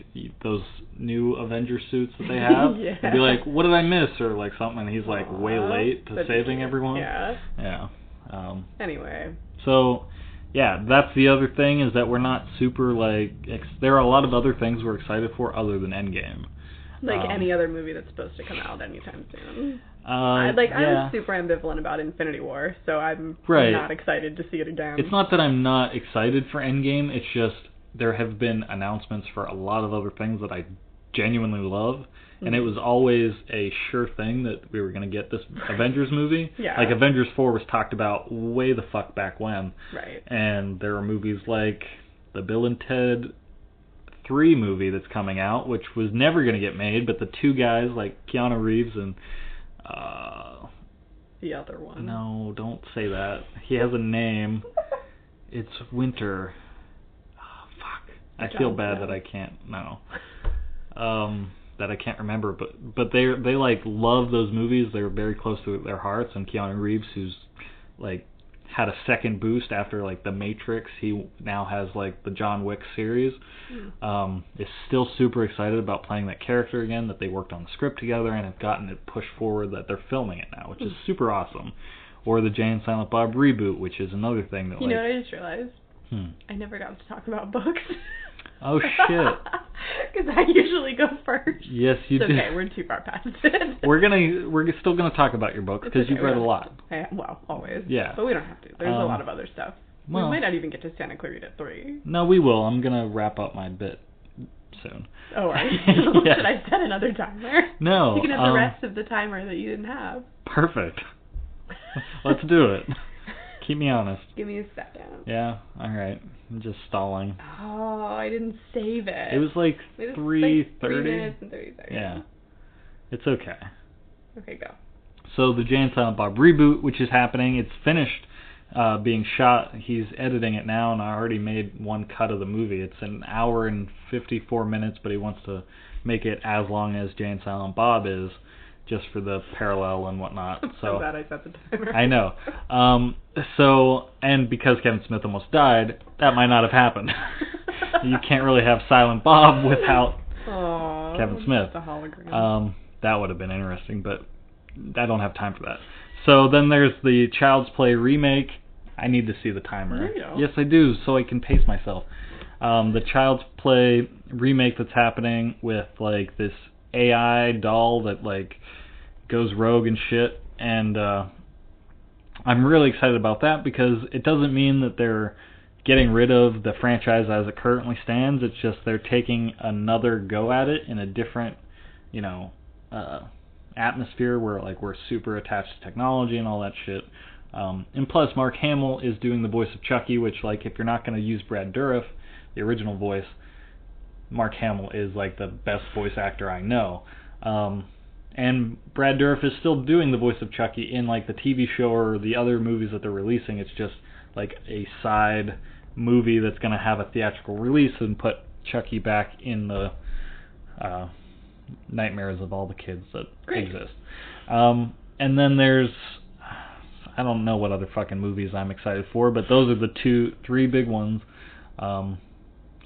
those new Avenger suits that they have. Yeah. And be like, what did I miss? Or, like, something, and he's, like, way late to saving everyone. Yeah. Yeah. Anyway. So, yeah, that's the other thing, is that we're not super, like, there are a lot of other things we're excited for other than Endgame. Like any other movie that's supposed to come out anytime soon. I was super ambivalent about Infinity War, so I'm not excited to see it again. It's not that I'm not excited for Endgame, it's just there have been announcements for a lot of other things that I genuinely love, and it was always a sure thing that we were going to get this Avengers movie. Yeah. Like, Avengers 4 was talked about way the fuck back when. Right. And there are movies like the Bill and Ted 3 movie that's coming out, which was never going to get made, but the two guys, like Keanu Reeves and... the other one. No, don't say that. He has a name. It's Winter. Oh, fuck. I feel bad that I can't... No. That I can't remember, but they like love those movies. They're very close to their hearts, and Keanu Reeves, who's like had a second boost after like The Matrix, he now has like the John Wick series, is still super excited about playing that character again, that they worked on the script together and have gotten it pushed forward, that they're filming it now, which is super awesome. Or the Jay and Silent Bob reboot, which is another thing that You know what I just realized? I never got to talk about books. Oh, shit. Because I usually go first. Yes, you do. Okay, we're too far past it. We're still gonna talk about your book, because you've read a lot. Well, always. Yeah. But we don't have to. There's a lot of other stuff. Well, we might not even get to Santa Clarita 3. No, we will. I'm gonna wrap up my bit soon. Oh, right. Yeah. Should I set another timer? No. You can have the rest of the timer that you didn't have. Perfect. Let's do it. Keep me honest. Give me a second. Yeah, alright. I'm just stalling. Oh, I didn't save it. It was like 3:30. 3 minutes and 30 seconds. Yeah. It's okay. Okay, go. So the Jay and Silent Bob reboot, which is happening, it's finished being shot. He's editing it now, and I already made one cut of the movie. It's an hour and 54 minutes, but he wants to make it as long as Jay and Silent Bob is, just for the parallel and whatnot. I'm so glad I set the timer. I know. And because Kevin Smith almost died, that might not have happened. You can't really have Silent Bob without Kevin Smith. The hologram. That would have been interesting, but I don't have time for that. So then there's the Child's Play remake. I need to see the timer. There you go. Yes, I do, so I can pace myself. The Child's Play remake that's happening with like this AI doll that like goes rogue and shit, and I'm really excited about that, because it doesn't mean that they're getting rid of the franchise as it currently stands. It's just they're taking another go at it in a different, atmosphere where like we're super attached to technology and all that shit. And plus, Mark Hamill is doing the voice of Chucky, which, like, if you're not going to use Brad Dourif, the original voice, Mark Hamill is like the best voice actor I know. And Brad Dourif is still doing the voice of Chucky in like the TV show or the other movies that they're releasing. It's just like a side movie that's going to have a theatrical release and put Chucky back in the nightmares of all the kids that exist. And then there's, I don't know what other fucking movies I'm excited for, but those are the 3 big ones.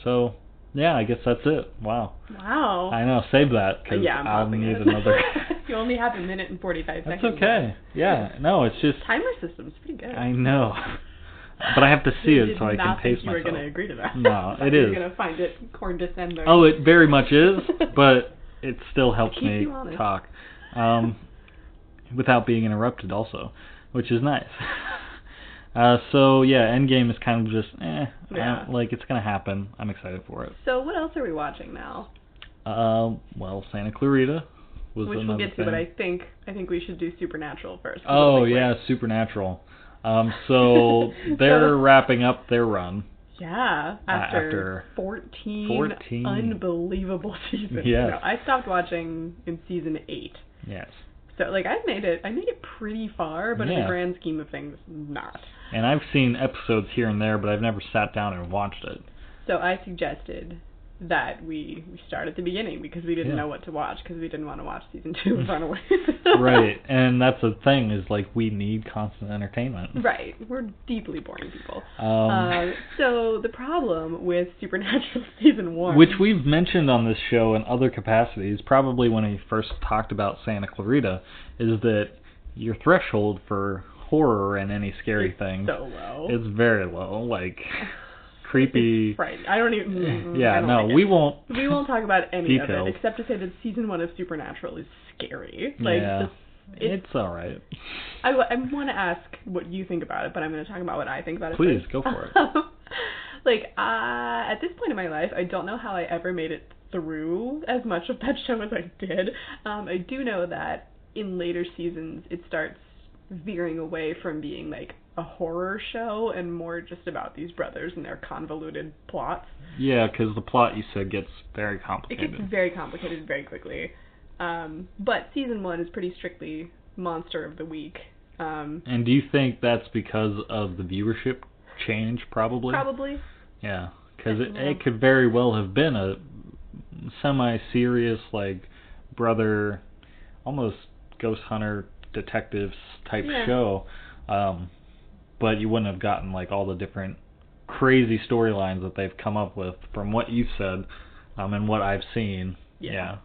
So yeah, I guess that's it. Wow. I know. Save that, because I'll need another. You only have 1 minute and 45 seconds. That's okay. Yeah. No, it's just timer system's pretty good. I know, but I have to see it so I can pace myself. You were going to agree to that. No, it is. You're going to find it condescending. Oh, it very much is, but it still helps me talk, without being interrupted, also, which is nice. So yeah, Endgame is kind of just like it's gonna happen. I'm excited for it. So what else are we watching now? Well, Santa Clarita was which another we'll get to, thing. But I think we should do Supernatural first. Oh yeah, Supernatural. So they're wrapping up their run. Yeah, after 14 unbelievable seasons. Yes. No, I stopped watching in season 8. Yes. So, like, I made it pretty far, but in the grand scheme of things, not. And I've seen episodes here and there, but I've never sat down and watched it. So I suggested that we start at the beginning because we didn't know what to watch because we didn't want to watch season 2 of Runaways. Right, and that's the thing is, like, we need constant entertainment. Right, we're deeply boring people. So the problem with Supernatural season 1, which we've mentioned on this show in other capacities, probably when we first talked about Santa Clarita, is that your threshold for horror and any scary thing so low. It's very low, like creepy. Right. I don't even. Yeah, I don't no, we won't. We won't talk about any details. of it except to say that season 1 of Supernatural is scary. Like, yeah, it's all right. I want to ask what you think about it, but I'm going to talk about what I think about it. Please first. Go for it. Like, at this point in my life, I don't know how I ever made it through as much of that show as I did. I do know that in later seasons, it starts veering away from being like a horror show and more just about these brothers and their convoluted plots. Yeah, because the plot, you said, gets very complicated. It gets very complicated very quickly. But season 1 is pretty strictly Monster of the Week. And do you think that's because of the viewership change, probably? Probably. Yeah, because it could very well have been a semi-serious, like, brother, almost ghost hunter detectives type show, but you wouldn't have gotten like all the different crazy storylines that they've come up with from what you've said and what I've seen. Yeah.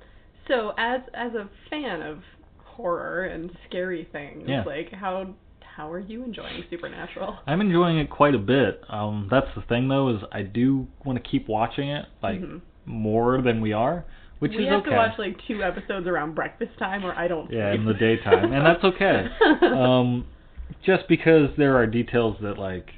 So as a fan of horror and scary things, like how are you enjoying Supernatural? I'm enjoying it quite a bit. That's the thing though, is I do want to keep watching it like more than we are. Which is okay. We have to watch like 2 episodes around breakfast time, or I don't sleep. Yeah, in the daytime, and that's okay. Just because there are details that, like,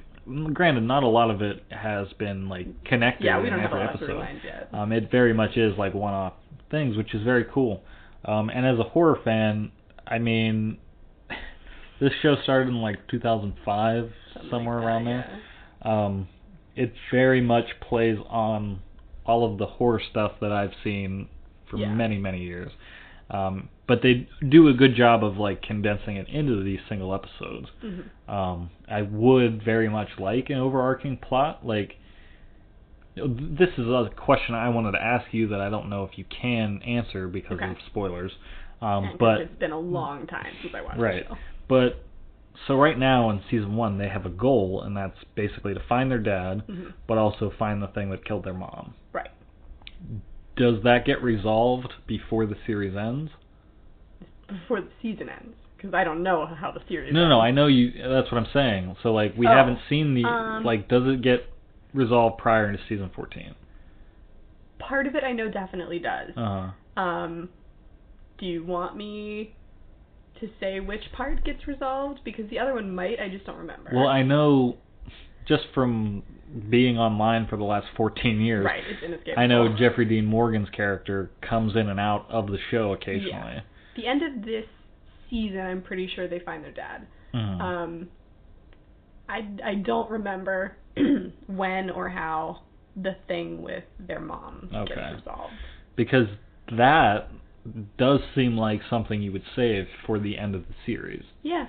granted, not a lot of it has been like connected. Yeah, we don't in have every a lot episode. of storylines yet. It very much is like one-off things, which is very cool. And as a horror fan, I mean, this show started in like 2005, somewhere around there. Yeah. It very much plays on all of the horror stuff that I've seen for many, many years. But they do a good job of like condensing it into these single episodes. I would very much like an overarching plot. Like, this is a question I wanted to ask you that I don't know if you can answer because of spoilers. But it's been a long time since I watched the show. But so right now in season 1 they have a goal, and that's basically to find their dad, but also find the thing that killed their mom. Right. Does that get resolved before the series ends? Before the season ends, because I don't know how the series ends. No, I know you. That's what I'm saying. So like we haven't seen the like. Does it get resolved prior to season 14? Part of it I know definitely does. Do you want me to say which part gets resolved? Because the other one might. I just don't remember. Well, I know just from being online for the last 14 years. Right, it's inescapable. I know Jeffrey Dean Morgan's character comes in and out of the show occasionally. Yeah. The end of this season, I'm pretty sure they find their dad. I don't remember when or how the thing with their mom gets resolved. Because that does seem like something you would save for the end of the series. Yeah.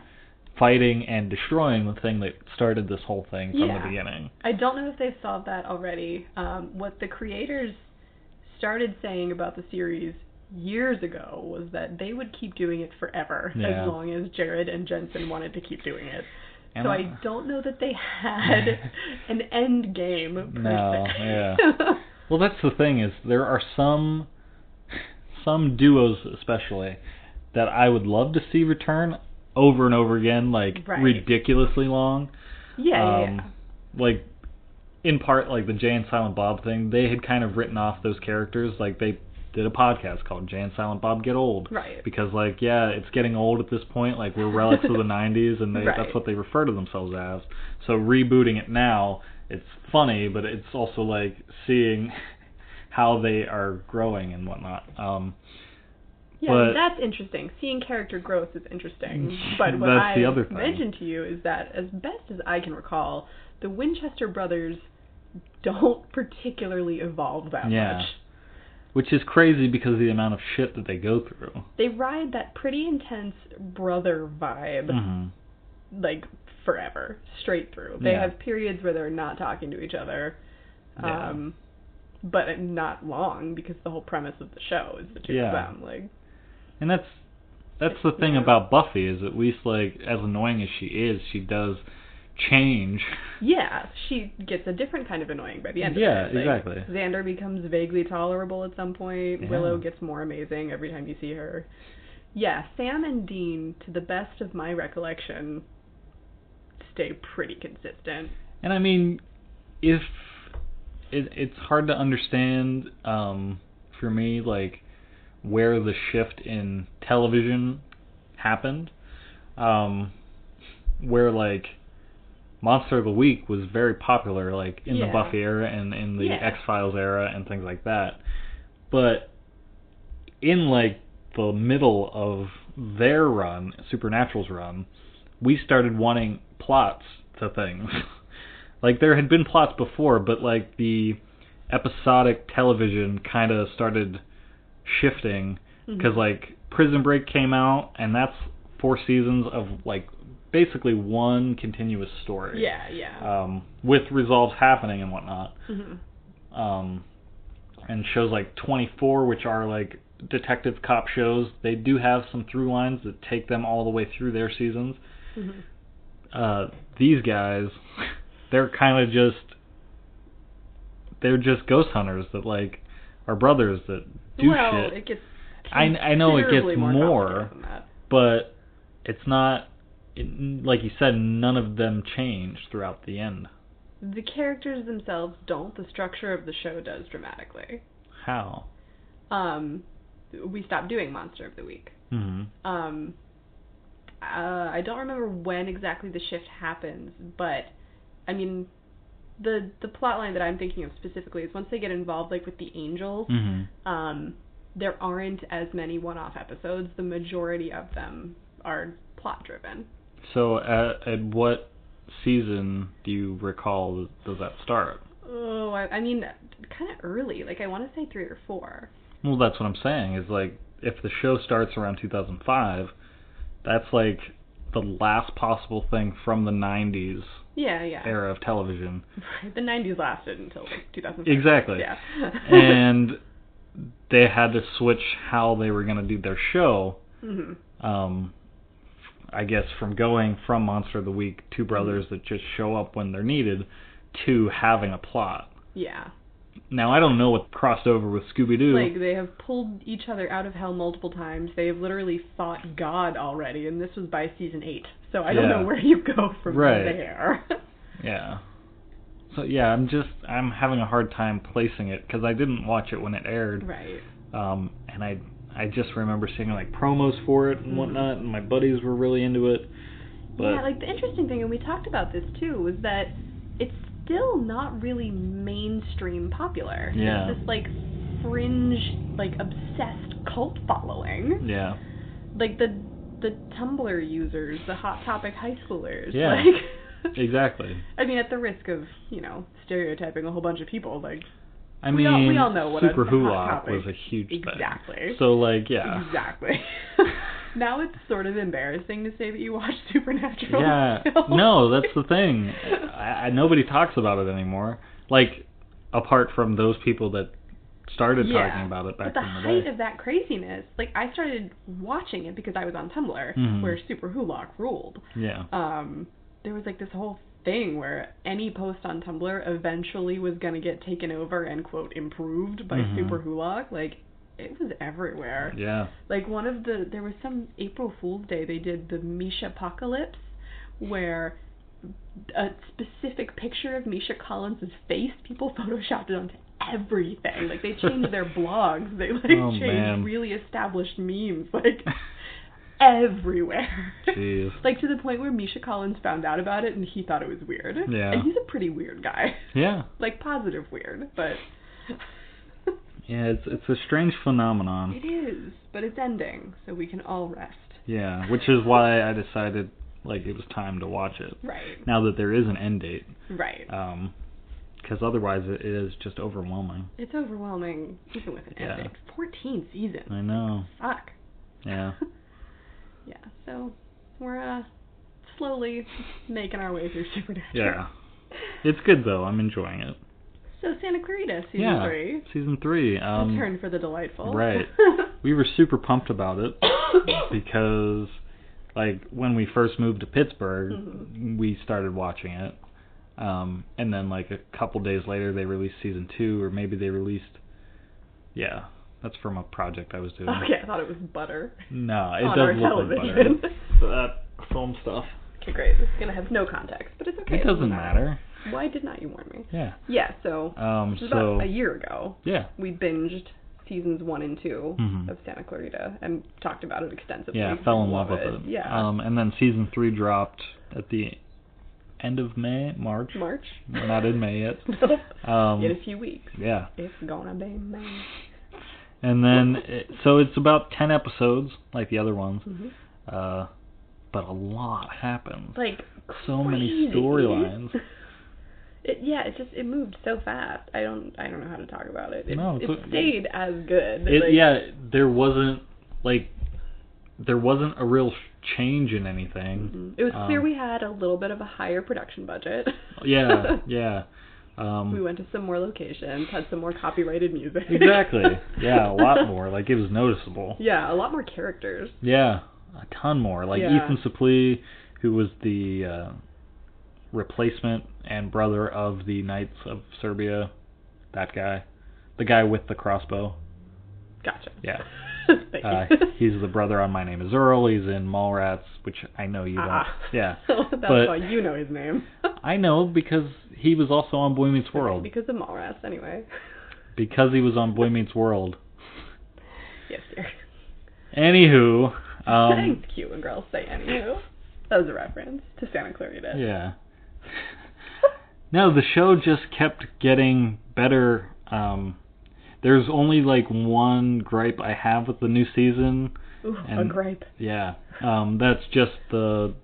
Fighting and destroying the thing that started this whole thing from the beginning. I don't know if they've solved that already. What the creators started saying about the series years ago was that they would keep doing it forever as long as Jared and Jensen wanted to keep doing it. And so I don't know that they had an end game per se. Yeah. Well, that's the thing is there are some duos especially that I would love to see return over and over again, like ridiculously long. Yeah. Like in part, like the Jay and Silent Bob thing, they had kind of written off those characters. Like they did a podcast called Jay and Silent Bob Get Old. Right. Because like, it's getting old at this point. Like we're relics of the 90s, and that's what they refer to themselves as. So rebooting it now, it's funny, but it's also like seeing how they are growing and whatnot. But that's interesting. Seeing character growth is interesting. But what I mentioned to you is that, as best as I can recall, the Winchester brothers don't particularly evolve that much. Which is crazy because of the amount of shit that they go through. They ride that pretty intense brother vibe, like, forever, straight through. They have periods where they're not talking to each other, but not long, because the whole premise of the show is the two of them. Like, and that's the thing about Buffy, is at least, like, as annoying as she is, she does change. Yeah, she gets a different kind of annoying by the end of it. Yeah, Like, exactly. Xander becomes vaguely tolerable at some point. Yeah. Willow gets more amazing every time you see her. Yeah, Sam and Dean, to the best of my recollection, stay pretty consistent. And I mean, if it's hard to understand for me, like, where the shift in television happened, where, like, Monster of the Week was very popular, like, in the Buffy era and in the X-Files era and things like that. But in, like, the middle of their run, Supernatural's run, we started wanting plots to things. Like, there had been plots before, but, like, the episodic television kind of started shifting, because, like, Prison Break came out, and that's 4 seasons of, like, basically one continuous story. With resolves happening and whatnot. And shows like 24, which are, like, detective cop shows, they do have some through lines that take them all the way through their seasons. These guys, they're kind of they're just ghost hunters that, like, are brothers that do shit. It gets I know it gets more, than that. but it's not, like you said, none of them change throughout the end. The characters themselves don't. The structure of the show does dramatically. How? We stopped doing Monster of the Week. I don't remember when exactly the shift happens, but I mean, the plot line that I'm thinking of specifically is once they get involved, like, with the Angels, there aren't as many one-off episodes. The majority of them are plot-driven. So at what season do you recall does that start? Oh, I mean, kind of early. Like, I want to say 3 or 4. Well, that's what I'm saying, is, like, if the show starts around 2005, that's, like, the last possible thing from the 90s era of television. The 90s lasted until, like, 2005. Exactly. Yeah. And they had to switch how they were going to do their show. I guess from going from Monster of the Week, 2 brothers that just show up when they're needed, to having a plot. Yeah. Now, I don't know what crossed over with Scooby-Doo. Like, they have pulled each other out of hell multiple times. They have literally fought God already, and this was by season 8. So I don't know where you go from there. Yeah. So, yeah, I'm having a hard time placing it, because I didn't watch it when it aired. Right. And I just remember seeing, like, promos for it and whatnot, and my buddies were really into it. But yeah, like, the interesting thing, and we talked about this too, was that it's still not really mainstream popular. Yeah. It's this, like, fringe, like, obsessed cult following. Yeah. Like, the Tumblr users, the Hot Topic high schoolers. Yeah. Like, exactly. I mean, at the risk of, you know, stereotyping a whole bunch of people, like, I mean, we all know what Super a Hot Hulock Topic was a huge thing. Exactly. So, like, yeah. Exactly. Now it's sort of embarrassing to say that you watch Supernatural. Yeah. Still. No, that's the thing. Nobody talks about it anymore. Like, apart from those people that started talking about it back in the day. But the height of that craziness, like, I started watching it because I was on Tumblr, where Super Hulock ruled. Yeah. There was, like, this whole thing where any post on Tumblr eventually was going to get taken over and, quote, improved by Super Hulock. Like, it was everywhere. Yeah. Like, there was some April Fool's Day, they did the Misha Apocalypse, where a specific picture of Misha Collins' face, people photoshopped it onto everything. Like, they changed their blogs. They, like, changed really established memes, like, everywhere. Jeez. Like, to the point where Misha Collins found out about it and he thought it was weird. Yeah. And he's a pretty weird guy. Yeah. Like, positive weird, but... Yeah, it's a strange phenomenon. It is, but it's ending, so we can all rest. Yeah, which is why I decided, like, it was time to watch it. Right. Now that there is an end date. Right. because otherwise it is just overwhelming. It's overwhelming, even with an epic 14 seasons. I know. Fuck. Yeah. Yeah, so we're slowly making our way through Supernatural. Yeah. It's good, though. I'm enjoying it. So Santa Clarita, Season 3. Season 3. Return for the Delightful. Right. We were super pumped about it because, like, when we first moved to Pittsburgh, we started watching it. And then, like, a couple days later, they released Season 2, or maybe they released... Yeah, that's from a project I was doing. Okay, I thought it was butter. No, it does look like butter. That film stuff. Okay, great. This is going to have no context, but it's okay. It doesn't matter. Why did not you warn me? Yeah. Yeah, so about a year ago, we binged seasons 1 and 2 of Santa Clarita and talked about it extensively. Yeah, fell in love with it. Yeah. And then season 3 dropped at the end of March. We're not in May yet. Nope. In a few weeks. Yeah. It's gonna be May. And then, so it's about 10 episodes, like the other ones. But a lot happens. Like, so many storylines. It moved so fast. I don't know how to talk about it. It stayed as good. There wasn't a real change in anything. It was clear we had a little bit of a higher production budget. Yeah. We went to some more locations, had some more copyrighted music. Exactly. Yeah, a lot more. Like, it was noticeable. Yeah, a lot more characters. Yeah, a ton more. Like Ethan Suplee, who was the replacement and brother of the Knights of Serbia. That guy. The guy with the crossbow. Gotcha. Yeah. He's the brother on My Name is Earl. He's in Mallrats, which I know you don't. Yeah. That's why you know his name. I know because he was also on Boy Meets World. Because of Mallrats, anyway. Because he was on Boy Meets World. Yes, dear. Anywho. It's cute when girls say anywho. That was a reference to Santa Clarita. Yeah. No, the show just kept getting better. There's only like one gripe I have with the new season. Ooh, a gripe. Yeah. That's just the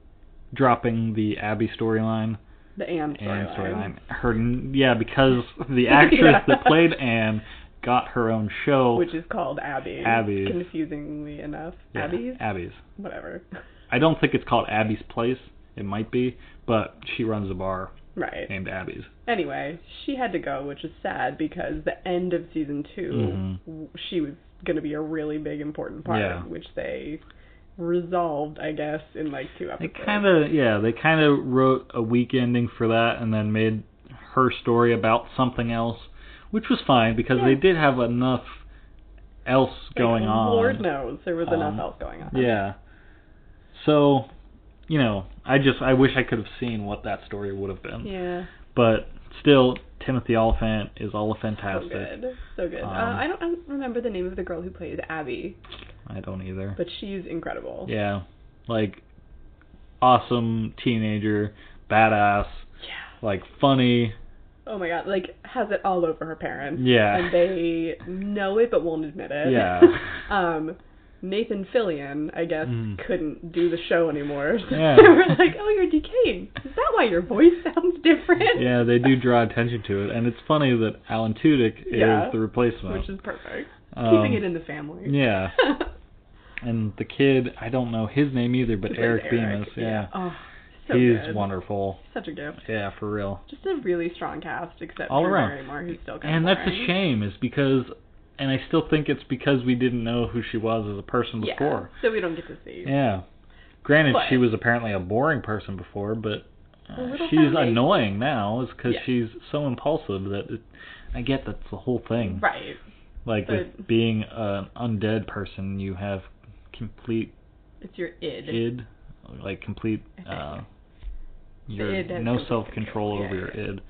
dropping the Abby storyline. The Anne storyline. Because the actress that played Anne got her own show. Which is called Abby. Abby's. Confusingly enough. Yeah, Abby's? Abby's. Whatever. I don't think it's called Abby's Place. It might be, but she runs a bar named Abby's. Anyway, she had to go, which is sad because the end of season 2, she was going to be a really big, important part, which they resolved, I guess, in like 2 episodes. They kind of wrote a weak ending for that and then made her story about something else, which was fine because they did have enough else going on. Lord knows there was enough else going on. Yeah. So, I wish I could have seen what that story would have been. Yeah. But still, Timothy Olyphant is fantastic. So good. I don't remember the name of the girl who plays Abby. I don't either. But she's incredible. Yeah. Like, awesome teenager, badass. Yeah. Like, funny. Oh my god, like, has it all over her parents. Yeah. And they know it but won't admit it. Yeah. Nathan Fillion, I guess, couldn't do the show anymore. So yeah. they were like, oh, you're decaying. Is that why your voice sounds different? Yeah, they do draw attention to it. And it's funny that Alan Tudyk is the replacement. Which is perfect. Keeping it in the family. Yeah. And the kid, I don't know his name either, but Eric Bemis. Yeah. Oh, so he's good. Wonderful. Such a gift. Yeah, for real. Just a really strong cast, except all for around. Barrymore, who's still kind and of that's a shame, is because... And I still think it's because we didn't know who she was as a person before. So we don't get to see. Yeah. Granted, she was apparently a boring person before, but she's annoying now. Is because she's so impulsive that I get that's the whole thing. Right. Like, with being an undead person, you have complete... It's your id. Id. Like, complete... no self-control over your id.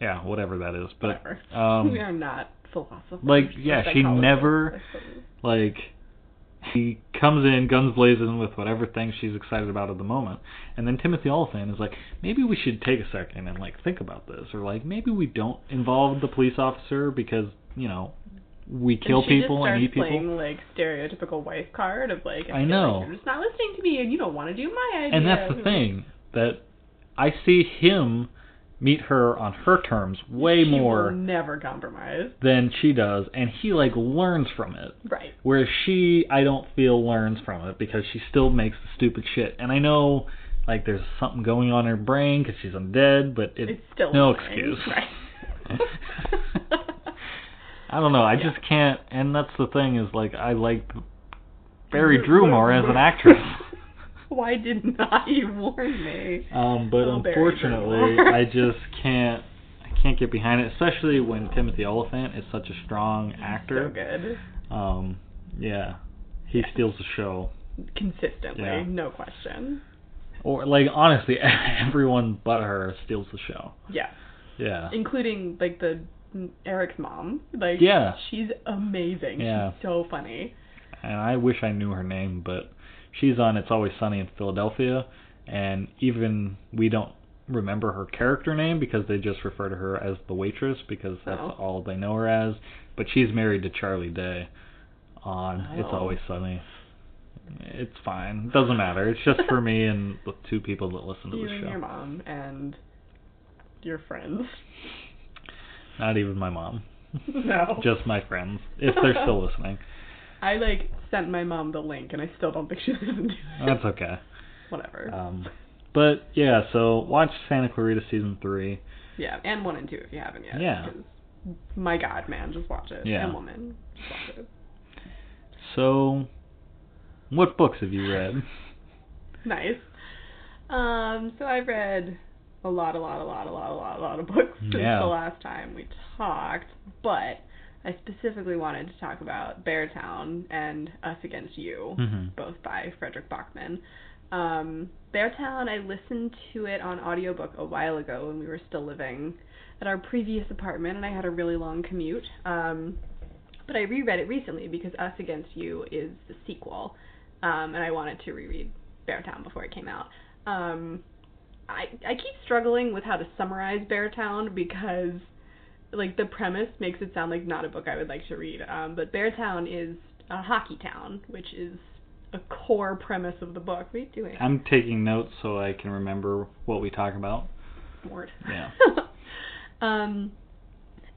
Yeah, whatever that is. But we are not... Like, she never, she comes in guns blazing with whatever thing she's excited about at the moment. And then Timothy Olyphant is like, maybe we should take a second and, think about this. Or, maybe we don't involve the police officer because, we kill people and eat people. Playing, stereotypical wife card of, I know. You're just not listening to me and you don't want to do my idea. And that's the thing, that I see him meet her on her terms way she more. Will never compromise. Than she does, and he like learns from it. Right. Whereas she, I don't feel learns from it because she still makes the stupid shit. And I know like there's something going on in her brain because she's undead, but it's still no excuse. Right. I don't know. I just can't. And that's the thing is like I like Barry Drew more as an actress. Why did not you warn me? But unfortunately, I just can't. I can't get behind it, especially when Timothy Olyphant is such a strong actor. So good. Yeah, he steals the show consistently, no question. Or like honestly, everyone but her steals the show. Yeah. Yeah. Including like Eric's mom. Like she's amazing. Yeah. She's so funny. And I wish I knew her name, but she's on It's Always Sunny in Philadelphia, and even we don't remember her character name because they just refer to her as the waitress because that's all they know her as. But she's married to Charlie Day on It's Always Sunny. It's fine. It doesn't matter. It's just for me and the two people that listen to the show. You and your mom and your friends. Not even my mom. No. Just my friends, if they're still listening. I sent my mom the link and I still don't think she listened to it. That's okay. Whatever. But yeah, so watch Santa Clarita Season 3. Yeah, and 1 and 2 if you haven't yet. Yeah. My God, man, just watch it. Yeah. And woman, just watch it. So, what books have you read? Nice. So I've read a lot of books since the last time we talked, but I specifically wanted to talk about Beartown and Us Against You, both by Frederick Bachman. Beartown, I listened to it on audiobook a while ago when we were still living at our previous apartment and I had a really long commute. But I reread it recently because Us Against You is the sequel, and I wanted to reread Beartown before it came out. I keep struggling with how to summarize Beartown because like the premise makes it sound like not a book I would like to read. But Beartown is a hockey town, which is a core premise of the book. What are you doing? I'm taking notes so I can remember what we talk about. Smart. Yeah.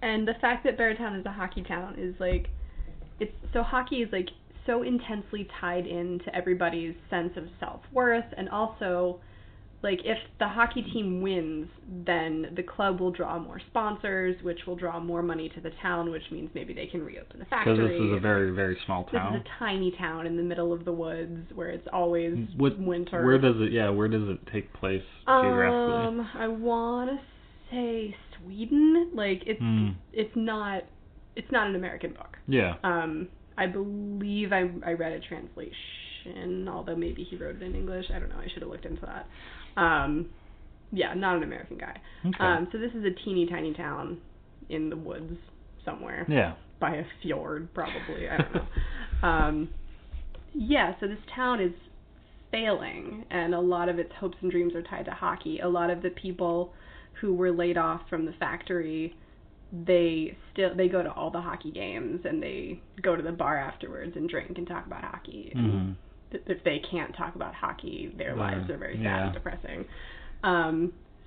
And the fact that Beartown is a hockey town is like, hockey is like so intensely tied into everybody's sense of self-worth, and also like if the hockey team wins, then the club will draw more sponsors, which will draw more money to the town, which means maybe they can reopen the factory. Because this is a very, very small town. This is a tiny town in the middle of the woods where it's always winter. Where does it take place geographically? I want to say Sweden. Like it's not an American book. Yeah. I believe I read a translation, although maybe he wrote it in English. I don't know. I should have looked into that. Yeah, not an American guy. Okay. So this is a teeny tiny town in the woods somewhere. Yeah. By a fjord, probably. I don't know. Yeah, so this town is failing, and a lot of its hopes and dreams are tied to hockey. A lot of the people who were laid off from the factory, they go to all the hockey games, and they go to the bar afterwards and drink and talk about hockey. And if they can't talk about hockey, their lives are very sad and depressing.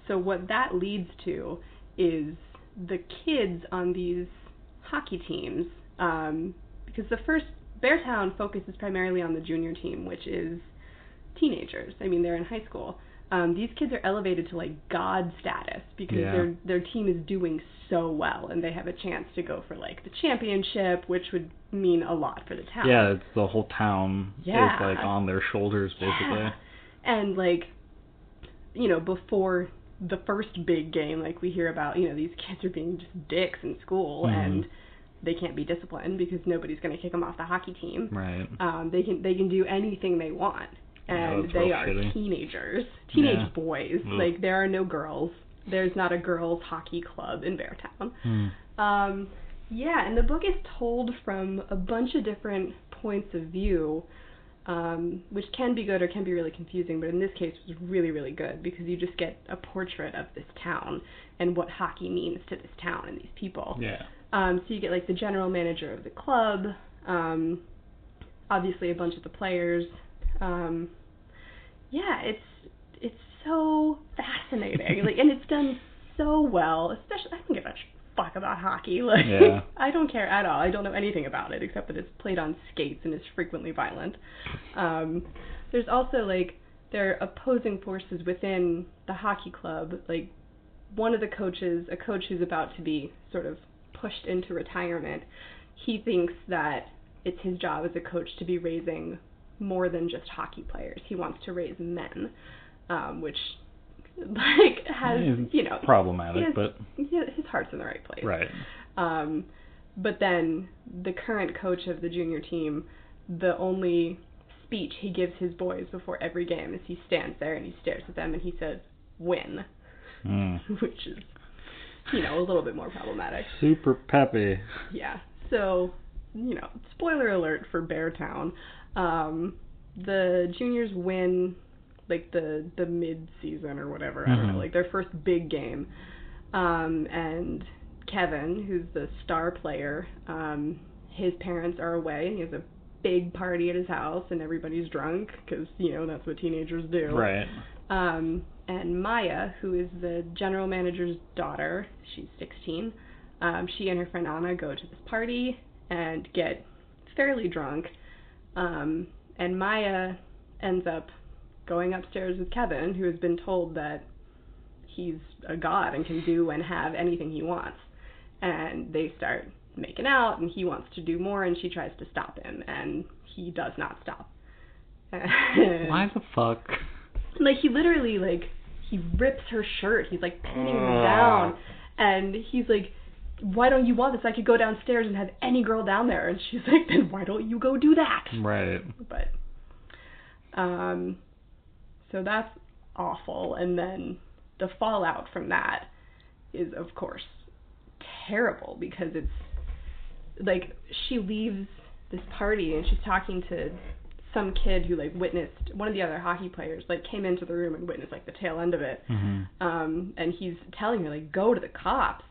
So what that leads to is the kids on these hockey teams, because the first Beartown focuses primarily on the junior team, which is teenagers. I mean, they're in high school. These kids are elevated to like god status because their team is doing so well, and they have a chance to go for like the championship, which would mean a lot for the town. Yeah, it's the whole town is like on their shoulders basically. Yeah. And like, you know, before the first big game, like we hear about, you know, these kids are being just dicks in school and they can't be disciplined because nobody's going to kick them off the hockey team. Right. They can do anything they want. And they are teenagers, teenage boys. Like, there are no girls. There's not a girls' hockey club in Beartown. Yeah, and the book is told from a bunch of different points of view, which can be good or can be really confusing, but in this case it was really, really good because you just get a portrait of this town and what hockey means to this town and these people. Yeah. So you get, like, the general manager of the club, obviously a bunch of the players. Yeah, it's so fascinating, like, and it's done so well, especially, I don't give a fuck about hockey. Like, I don't care at all. I don't know anything about it except that it's played on skates and is frequently violent. There's also, like, there are opposing forces within the hockey club. Like, one of the coaches, a coach who's about to be sort of pushed into retirement, he thinks that it's his job as a coach to be raising more than just hockey players. He wants to raise men, which, like, has, you know... problematic, but... his heart's in the right place. Right. But then the current coach of the junior team, the only speech he gives his boys before every game is he stands there and he stares at them and he says, "Win." Which is, you know, a little bit more problematic. Super peppy. Yeah. So, you know, spoiler alert for Beartown. The juniors win, like, the mid-season or whatever. I don't know, like, their first big game. And Kevin, who's the star player, his parents are away, and he has a big party at his house, and everybody's drunk, because, you know, that's what teenagers do. Right. And Maya, who is the general manager's daughter, she's 16, she and her friend Anna go to this party and get fairly drunk, and Maya ends up going upstairs with Kevin, who has been told that he's a god and can do and have anything he wants. And they start making out, and he wants to do more, and she tries to stop him, and he does not stop. Why the fuck? Like, he literally, like, he rips her shirt. He's, like, pinning her down, and he's like, "Why don't you want this? I could go downstairs and have any girl down there." And she's like, "Then why don't you go do that?" Right. But, so that's awful. And then the fallout from that is, of course, terrible, because it's, like, she leaves this party and she's talking to some kid who, like, witnessed, one of the other hockey players, like, came into the room and witnessed, like, the tail end of it. And he's telling her, like, go to the cops.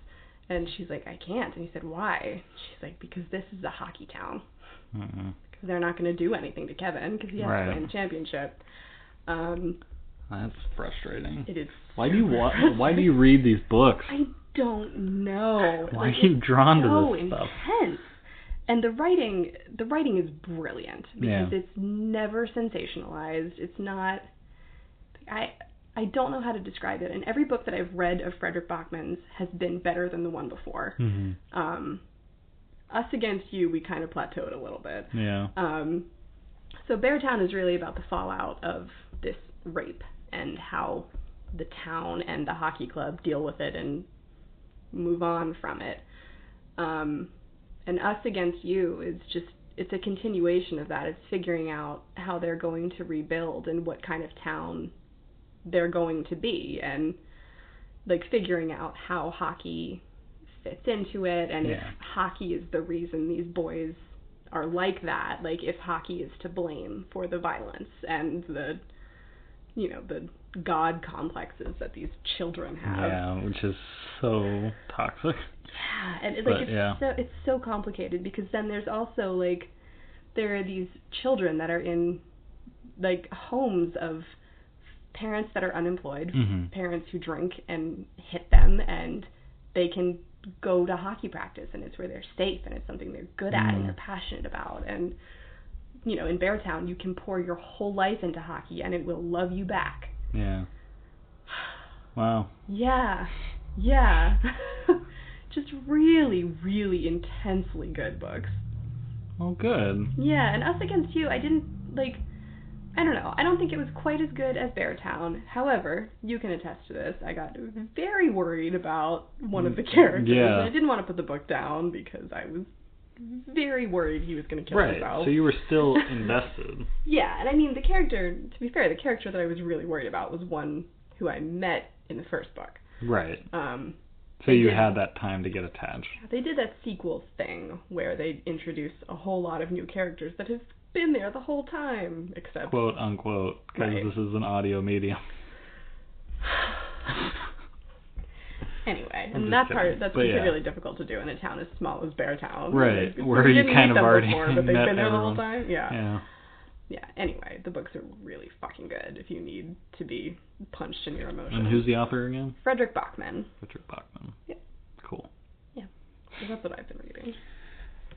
And she's like, "I can't." And he said, "Why?" She's like, "Because this is a hockey town. Because they're not going to do anything to Kevin, because he has to win the championship." That's frustrating. It is. Why do you read these books? I don't know. Why are you drawn to this stuff? Intense. And the writing is brilliant, because it's never sensationalized. It's not. I don't know how to describe it. And every book that I've read of Frederick Bachman's has been better than the one before. Us Against You, we kind of plateaued a little bit. Yeah. So Beartown is really about the fallout of this rape and how the town and the hockey club deal with it and move on from it. And Us Against You is just, it's a continuation of that. It's figuring out how they're going to rebuild and what kind of town they're going to be, and, like, figuring out how hockey fits into it, and if hockey is the reason these boys are like that, like, if hockey is to blame for the violence and the, you know, the god complexes that these children have. Yeah, which is so toxic. Yeah, and it's so complicated, because then there's also, like, there are these children that are in, like, homes of parents that are unemployed, parents who drink and hit them, and they can go to hockey practice, and it's where they're safe, and it's something they're good at and they're passionate about. And, you know, in Beartown, you can pour your whole life into hockey, and it will love you back. Yeah. Wow. Yeah. Just really, really intensely good books. Oh, good. Yeah, and Us Against You, I didn't, like, I don't know. I don't think it was quite as good as Beartown. However, you can attest to this. I got very worried about one of the characters. Yeah. And I didn't want to put the book down because I was very worried he was going to kill himself. Right, so you were still invested. Yeah, and I mean, the character, to be fair, the character that I was really worried about was one who I met in the first book. Right. So you had that time to get attached. They did that sequel thing where they introduce a whole lot of new characters that have been there the whole time, except... quote, unquote, because this is an audio medium. Anyway, and that part, that's really difficult to do in a town as small as Beartown. Right, like, where you kind of already before, but they've met been there everyone. the whole time. Yeah. Yeah, anyway, the books are really fucking good if you need to be punched in your emotions. And who's the author again? Frederick Bachman. Frederick Bachman. Yeah. Cool. Yeah, so that's what I've been reading.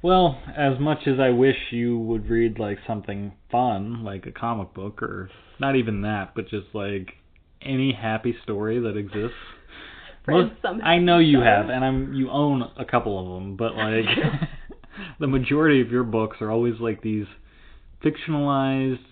Well, as much as I wish you would read, like, something fun, like a comic book, or not even that, but just, like, any happy story that exists. I know you have, and you own a couple of them, but, like, the majority of your books are always, like, these fictionalized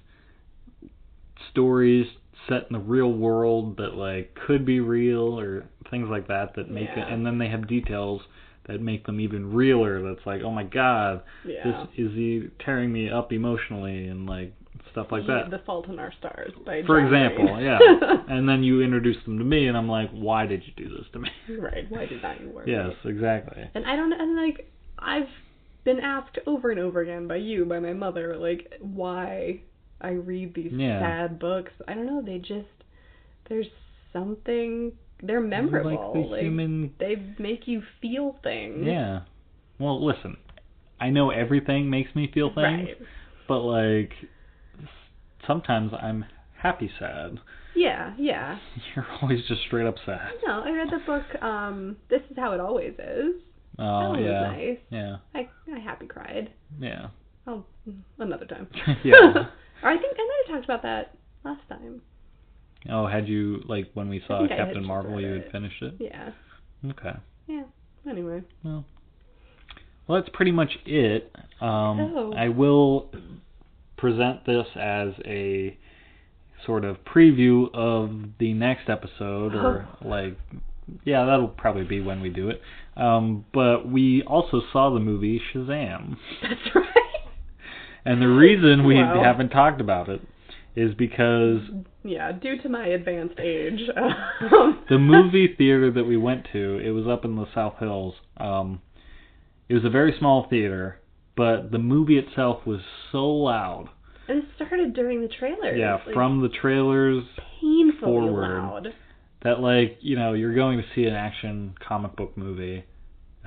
stories set in the real world that, like, could be real, or things like that make it, and then they have details that make them even realer. That's like, oh my god, this is he tearing me up emotionally, and like stuff like that. The Fault in Our Stars by For John example, Green. yeah. And then you introduce them to me, and I'm like, why did you do this to me? Right. Why did not you work? Yes, exactly. And like I've been asked over and over again by my mother, like why I read these sad books. I don't know. There's something. They're memorable. Like human... They make you feel things. Yeah. Well, listen. I know everything makes me feel things, but like sometimes I'm happy sad. Yeah. You're always just straight up sad. No, I read the book. This Is How It Always Is. Oh, that yeah. was nice. Yeah. I happy cried. Yeah. Oh, another time. Yeah. I think I might have talked about that last time. Oh, had you, like, when we saw Captain Marvel, you had finished it? Yeah. Okay. Yeah. Anyway. Well, that's pretty much it. I will present this as a sort of preview of the next episode, or, that'll probably be when we do it. But we also saw the movie ShaZam. That's right. And the reason we haven't talked about it is because... Yeah, due to my advanced age. The movie theater that we went to, it was up in the South Hills. It was a very small theater, but the movie itself was so loud. And it started during the trailers. Yeah, from the trailers painfully forward. Loud. That, like, you know, you're going to see an action comic book movie,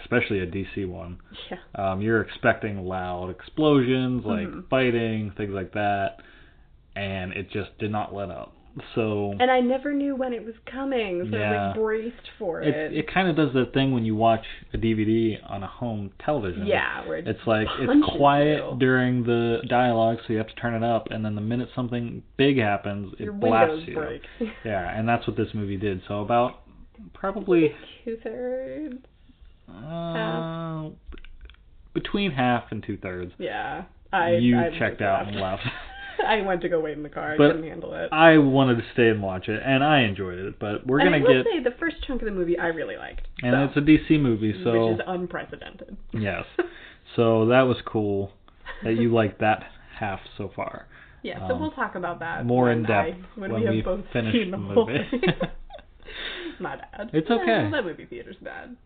especially a DC one. Yeah. You're expecting loud explosions, like fighting, things like that. And it just did not let up. So. And I never knew when it was coming, so I was braced for it. It kind of does that thing when you watch a DVD on a home television. Yeah, where it's like it's quiet during the dialogue, so you have to turn it up, and then the minute something big happens, it blasts you. Break. Yeah, and that's what this movie did. So about probably 2/3. Half. Between half and 2/3. Yeah, you checked out and left. I went to go wait in the car. I couldn't handle it. I wanted to stay and watch it, and I enjoyed it. But we're gonna get. I will say the first chunk of the movie I really liked. And it's a DC movie, so which is unprecedented. Yes, so that was cool that you liked that half so far. Yeah, so we'll talk about that more in depth when we have both seen the movie. My bad. It's okay. That movie theater's bad.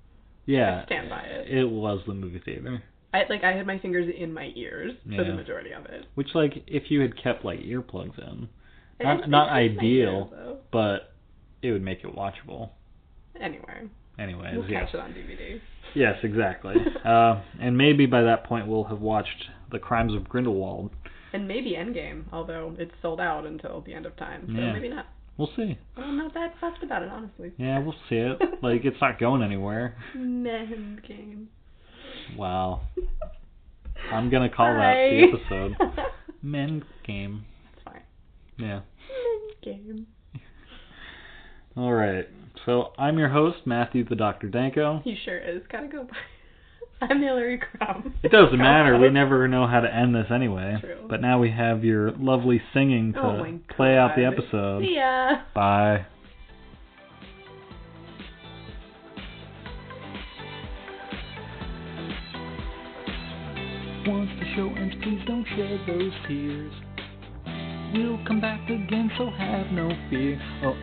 Yeah, I stand by it. It was the movie theater. I had my fingers in my ears for the majority of it. Which, like, if you had kept, like, earplugs in, not ideal, ears, but it would make it watchable. Anyways, we'll catch it on DVD. Yes, exactly. And maybe by that point we'll have watched The Crimes of Grindelwald. And maybe Endgame, although it's sold out until the end of time, so maybe not. We'll see. I'm not that fussed about it, honestly. Yeah, we'll see it. Like, it's not going anywhere. Endgame. Wow. I'm going to call that the episode. Men Game. That's fine. Yeah. Men Game. All right. So I'm your host, Matthew TheDoctorDanko. He sure is. Gotta go by. I'm Hillary Crumb. It doesn't matter. We never know how to end this anyway. True. But now we have your lovely singing to play out the episode. See ya. Bye. Once the show ends, please don't shed those tears. We'll come back again, so have no fear. Oh,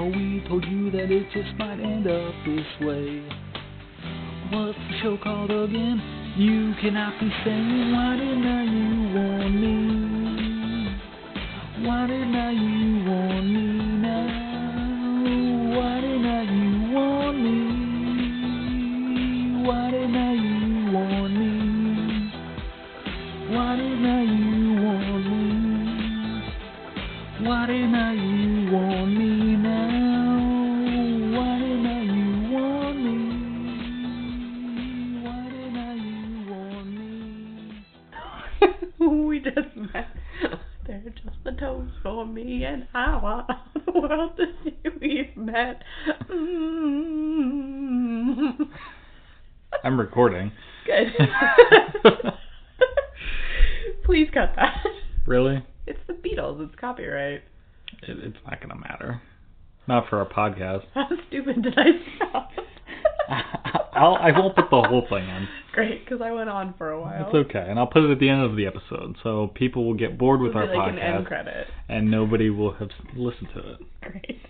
we told you that it just might end up this way. What's the show called again? You cannot be saying, why didn't you warn me? Why didn't you warn me now? Why didn't you warn me? Why didn't you warn me? Why didn't you warn me? Why didn't you want me now? Why didn't you want me? Why didn't you want me? We just met. They're just the toes for me, and I want the world to see we've met. I'm recording. Good. Please cut that. Really? It's the Beatles. It's copyright. It's not going to matter. Not for our podcast. How stupid did I sound? I won't put the whole thing in. Great, because I went on for a while. It's okay, and I'll put it at the end of the episode, so people will get bored with our like podcast, an end credit, and nobody will have listened to it. Great.